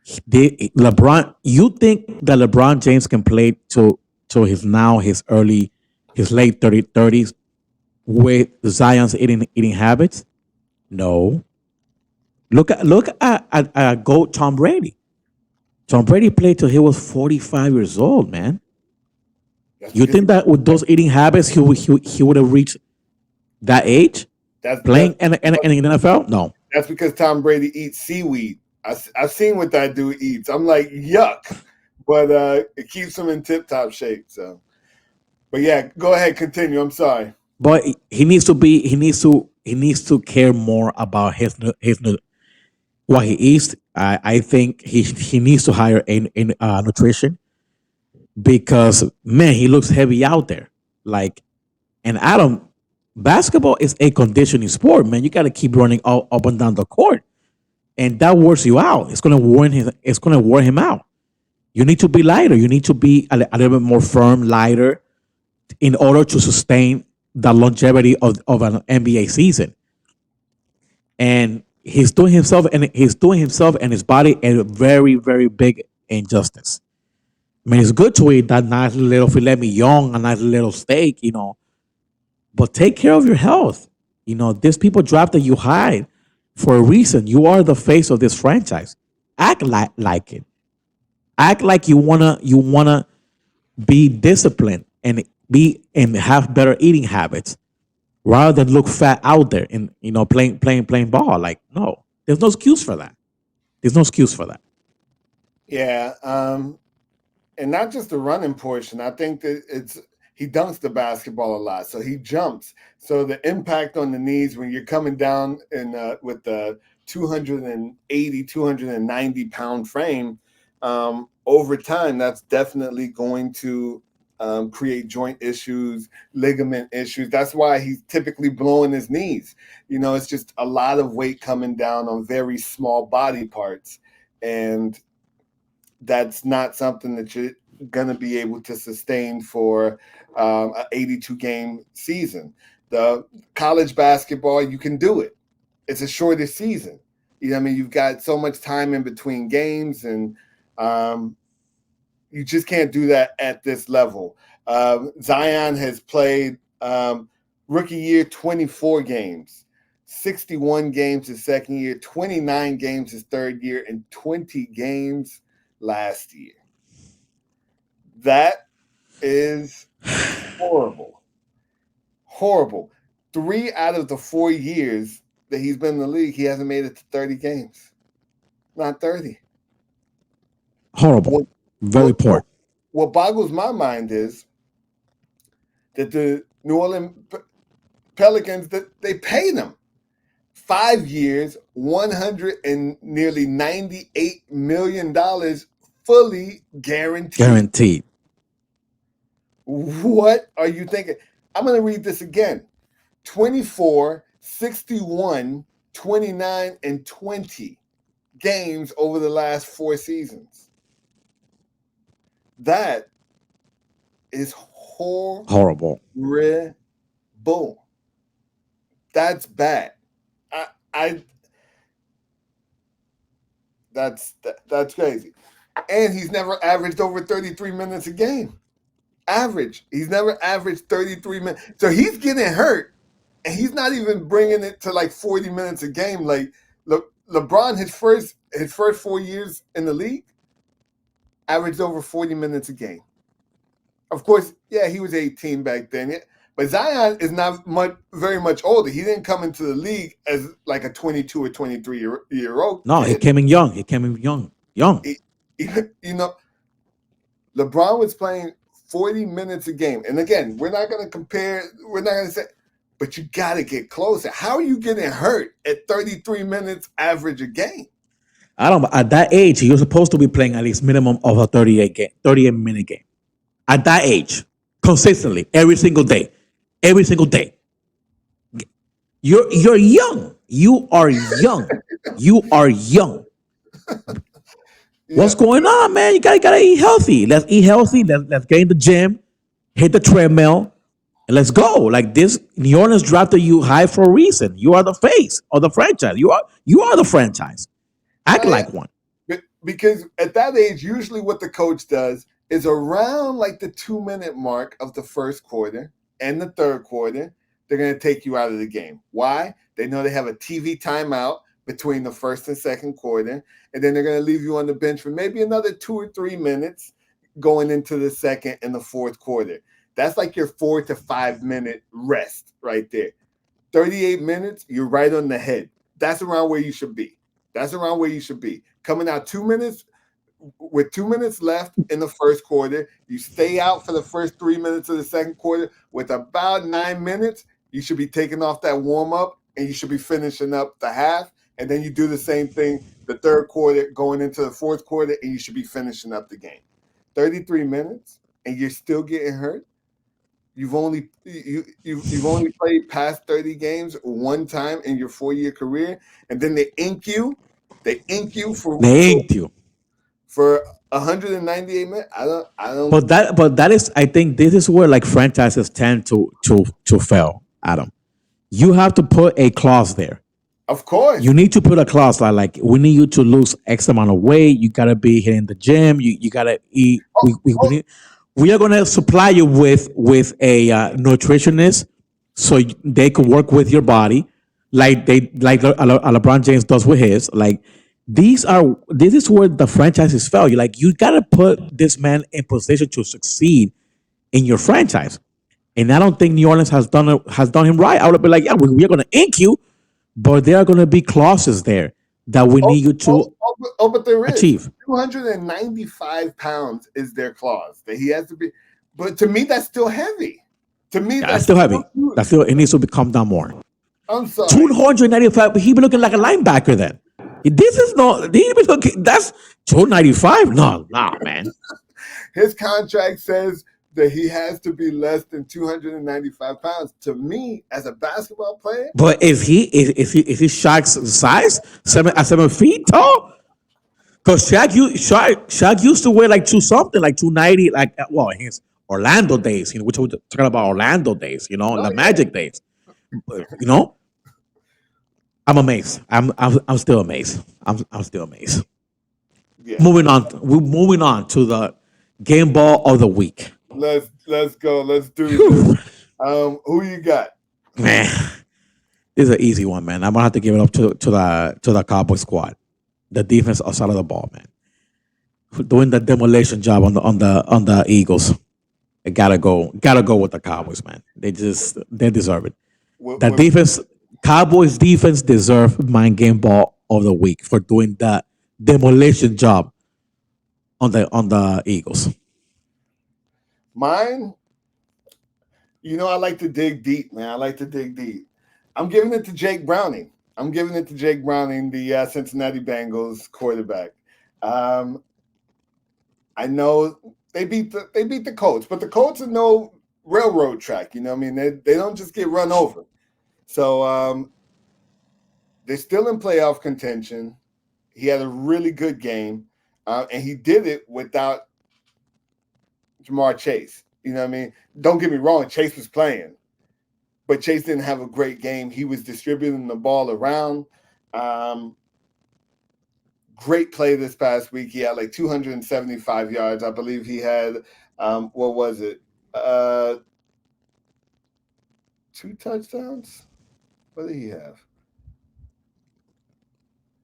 you think that LeBron James can play to his late 30s with Zion's eating habits? No. Look at GOAT Tom Brady. Tom Brady played till he was 45 years old, man. You think that with those eating habits he would have reached that age playing in the NFL? No. That's because Tom Brady eats seaweed. I've seen what that dude eats. I'm like, yuck. But it keeps him in tip-top shape. So, but yeah, go ahead, continue. I'm sorry. But he needs to care more about his what he eats. I think he needs to hire a nutrition because man, he looks heavy out there. Like, and Adam, basketball is a conditioning sport, man. You got to keep running up and down the court, and that wears you out. It's gonna warn him. It's gonna wear him out. You need to be lighter. You need to be a little bit more firm, lighter, in order to sustain the longevity of an NBA season. And he's doing himself and his body a very, very big injustice. I mean, it's good to eat that nice little filet mignon, a nice little steak, but take care of your health. These people drafted you high for a reason. You are the face of this franchise. Act like it. Act like you wanna be disciplined and have better eating habits rather than look fat out there and playing ball. Like, no, there's no excuse for that. There's no excuse for that. Yeah, and not just the running portion. I think that he dunks the basketball a lot, so he jumps. So the impact on the knees when you're coming down with the 280, 290-pound frame, over time, that's definitely going to create joint issues, ligament issues. That's why he's typically blowing his knees. It's just a lot of weight coming down on very small body parts, and that's not something that you're going to be able to sustain for an 82-game season. The college basketball, you can do it. It's a shorter season. You've got so much time in between games, and you just can't do that at this level. Zion has played rookie year 24 games, 61 games his second year, 29 games his third year, and 20 games last year. That is horrible. Horrible. 3 out of the 4 years that he's been in the league, he hasn't made it to 30 games. Not 30. Horrible. Very poor. What boggles my mind is that the New Orleans Pelicans, that they paid him 5 years, nearly $98 million, fully guaranteed. Guaranteed. What are you thinking? I'm going to read this again. 24, 61, 29, and 20 games over the last 4 seasons. That is horrible. That's bad. That's crazy. And he's never averaged over 33 minutes a game. He's never averaged 33 minutes. So he's getting hurt, and he's not even bringing it to like 40 minutes a game. Like LeBron, his first 4 years in the league, averaged over 40 minutes a game. Of course, yeah, he was 18 back then. Yeah. But Zion is not very much older. He didn't come into the league as like a 22 or 23-year-old. No, he came in young. Young. LeBron was playing 40 minutes a game. And again, we're not going to compare. We're not going to say, but you got to get closer. How are you getting hurt at 33 minutes average a game? At that age, you're supposed to be playing at least minimum of a 38-minute game. At that age, consistently, every single day. You're young. You are young. What's going on, man? You gotta eat healthy. Let's eat healthy. Let's get in the gym, hit the treadmill, and let's go. Like this, New Orleans drafted you high for a reason. You are the face of the franchise. You are the franchise. Act like one. Because at that age, usually what the coach does is around like the 2-minute mark of the first quarter and the third quarter, they're going to take you out of the game. Why? They know they have a TV timeout between the first and second quarter, and then they're going to leave you on the bench for maybe another 2 or 3 minutes going into the second and the fourth quarter. That's like your 4 to 5 minute rest right there. 38 minutes, you're right on the head. That's around where you should be. Coming out 2 minutes, with 2 minutes left in the first quarter, you stay out for the first 3 minutes of the second quarter. With about 9 minutes, you should be taking off that warm-up, and you should be finishing up the half. And then you do the same thing the third quarter going into the fourth quarter, and you should be finishing up the game. 33 minutes, and you're still getting hurt? you've only played past 30 games one time in your 4-year career, and then they ink you. They ink you They inked you. for 198 minutes. I don't. But that is, I think this is where like franchises tend to fail, Adam. You have to put a clause there. Of course, You need to put a clause like we need you to lose X amount of weight. You gotta be hitting the gym. You gotta eat. We are gonna supply you with a nutritionist so they can work with your body, like LeBron James does with his. Like this is where the franchises fail. You gotta put this man in position to succeed in your franchise. And I don't think New Orleans has done him right. I would have been like, yeah, we are gonna ink you, but there are going to be clauses there that we need you to but there is achieve. 295 pounds is their clause that he has to be. But to me, that's still heavy. To me, Yeah, that's still heavy. huge. That's still, it needs to come down more. I'm sorry. 295, but he be looking like a linebacker then. This is not, he be looking, that's 295? No, nah, man. His contract says that he has to be less than 295 pounds. To me, as a basketball player, But is he Shaq's size? 7 feet tall? Because Shaq used to weigh like two something, like 290, like well, in his Orlando days, we're talking about Orlando days, the Magic days. You know, I'm amazed. I'm still amazed. I'm still amazed. yeah. Moving on, we're moving on to the game ball of the week. Let's go. Let's do this. Who you got? Man, this is an easy one, man. I'm gonna have to give it up to the Cowboy squad, the defense outside of the ball, man, doing the demolition job on the Eagles. I gotta go with the Cowboys, man. They deserve it. The defense, Cowboys defense deserve my game ball of the week for doing that demolition job on the Eagles. Mine, I like to dig deep, man. I like to dig deep. I'm giving it to Jake Browning. The Cincinnati Bengals quarterback. I know they beat the Colts, but the Colts are no railroad track. You know what I mean? They don't just get run over. So they're still in playoff contention. He had a really good game, and he did it without Jamar Chase. You know what I mean? Don't get me wrong, Chase was playing, but Chase didn't have a great game. He was distributing the ball around. Great play this past week. He had like 275 yards. I believe he had, what was it? 2 touchdowns? What did he have?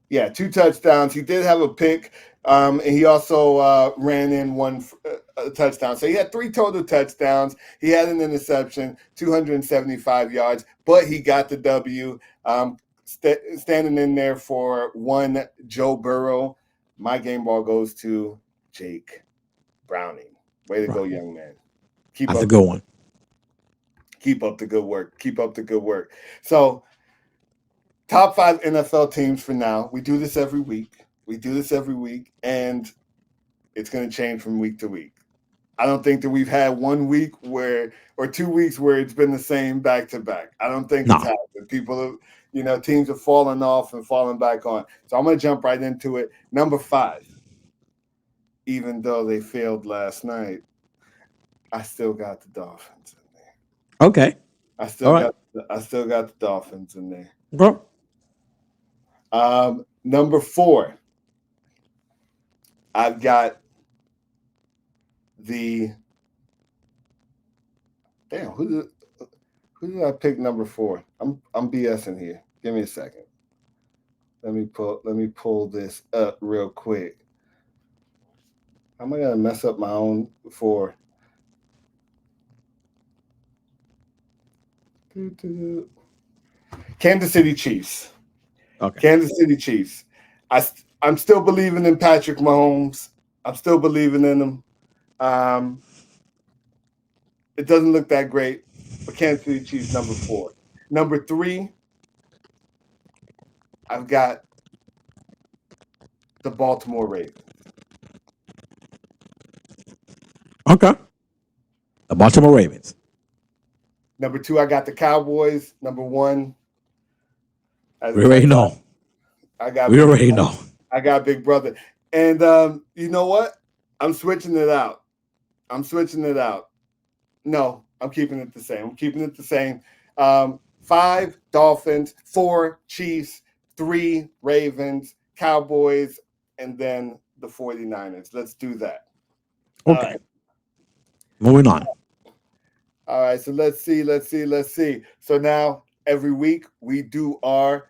Yeah, 2 touchdowns. He did have a pick, and he also ran in one touchdown. So he had 3 total touchdowns. He had an interception, 275 yards, but he got the W. Standing in there for one Joe Burrow. My game ball goes to Jake Browning. Way to go, young man. That's a good one. Keep up the good work. So, top 5 NFL teams for now. We do this every week, and it's going to change from week to week. I don't think that we've had 1 week or 2 weeks where it's been the same back to back. I don't think it's happened. People have, teams have fallen off and fallen back on. So I'm going to jump right into it. Number 5, even though they failed last night, I still got the Dolphins in there. Okay. I still got the Dolphins in there. Bro. Number 4, I've got the who did I pick number 4? I'm BSing here. Give me a second. Let me pull this up real quick. How am I gonna mess up my own 4? Kansas City Chiefs. Okay. Kansas City Chiefs. I'm still believing in Patrick Mahomes. I'm still believing in him. It doesn't look that great, but Kansas City Chiefs number 4. Number 3, I've got the Baltimore Ravens. Okay. The Baltimore Ravens. Number 2, I got the Cowboys. Number 1, as We I already got, know. I got We Big already know. I got Big Brother. And you know what? I'm switching it out. No, I'm keeping it the same. 5 Dolphins, 4 Chiefs, 3 Ravens, Cowboys, and then the 49ers. Let's do that. All Okay. right. Moving on. All right. So let's see. So now every week we do our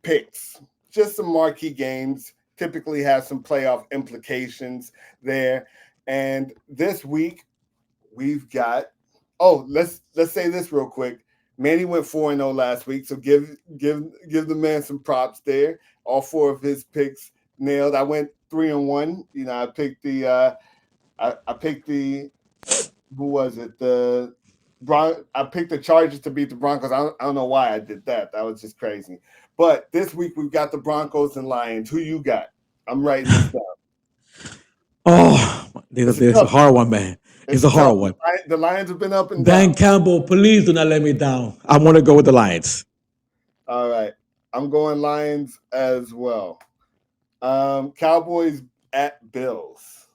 picks. Just some marquee games, typically have some playoff implications there. And this week we've got let's say this real quick. Manny went 4-0 last week, so give the man some props there. All 4 of his picks nailed. I went 3-1. You know, I picked the I picked the who was it? I picked the Chargers to beat the Broncos. I don't know why I did that. That was just crazy. But this week we've got the Broncos and Lions. Who you got? I'm writing this down. Oh, It's it's a tough. hard one, man. It's It's a hard tough. one. The Lions have been up and Dan down. Campbell, please do not let me down. I want to go with the Lions. All right. I'm going Lions as well. Cowboys at Bills.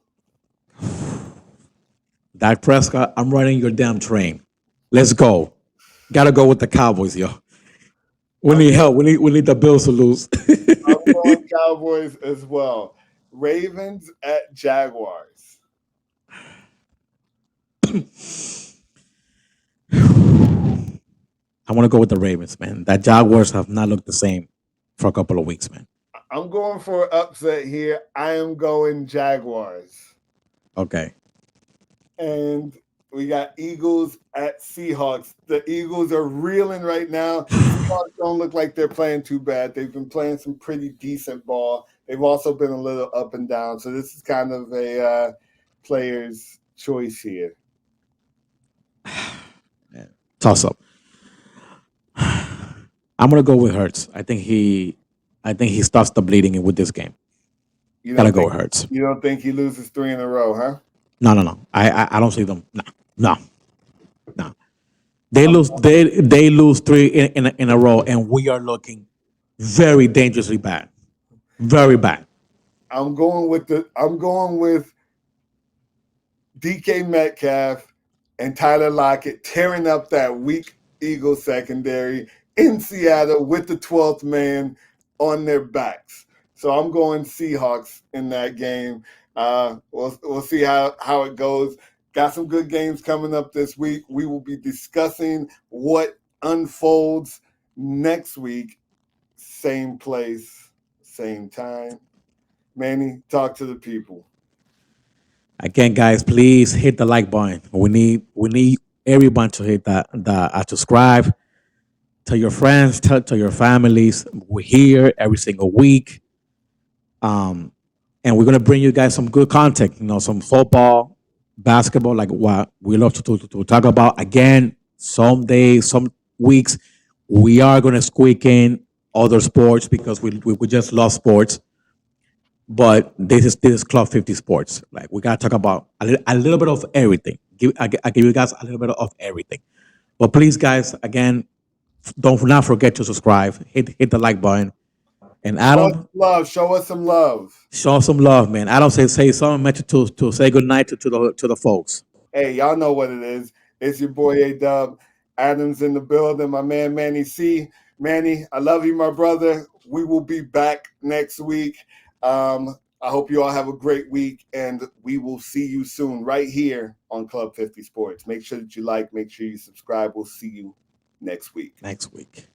Dak Prescott, I'm running your damn train. Let's go. Gotta go with the Cowboys, yo. We need help. We need the Bills to lose. I'm going Cowboys as well. Ravens at Jaguars. I want to go with the Ravens, man. That Jaguars have not looked the same for a couple of weeks, man. I'm going for an upset here. I am going Jaguars. Okay. And we got Eagles at Seahawks. The Eagles are reeling right now. Seahawks don't look like they're playing too bad. They've been playing some pretty decent ball. They've also been a little up and down. So this is kind of a player's choice here. Toss up. I'm gonna go with Hurts. I think he stops the bleeding with this game. You Gotta don't go think with Hurts. you don't think he loses 3 in a row, huh? No. I don't see them. No. They lose 3 in a row, and we are looking very dangerously bad. Very bad. I'm going with DK Metcalf and Tyler Lockett tearing up that weak Eagles secondary in Seattle with the 12th man on their backs. So I'm going Seahawks in that game. We'll see how it goes. Got some good games coming up this week. We will be discussing what unfolds next week. Same place, same time. Manny, talk to the people. Again, guys, please hit the like button. We need everyone to hit the subscribe. Tell your friends, tell your families. We're here every single week. And we're gonna bring you guys some good content. You know, some football, basketball, like what we love to talk about. Again, some days, some weeks, we are gonna squeak in other sports because we just love sports. But this is Club 50 Sports. Like we gotta talk about a little bit of everything. I give you guys a little bit of everything. But please, guys, again, don't not forget to subscribe. Hit the like button. And Adam, Show us some love. show some love, man. Adam say something meant to say good night to the folks. Hey, y'all know what it is. It's your boy A Dub. Adams in the building. My man Manny C. Manny, I love you, my brother. We will be back next week. I hope you all have a great week, and we will see you soon right here on Club 50 Sports. Make sure that you like, make sure you subscribe. We'll see you next week. Next week.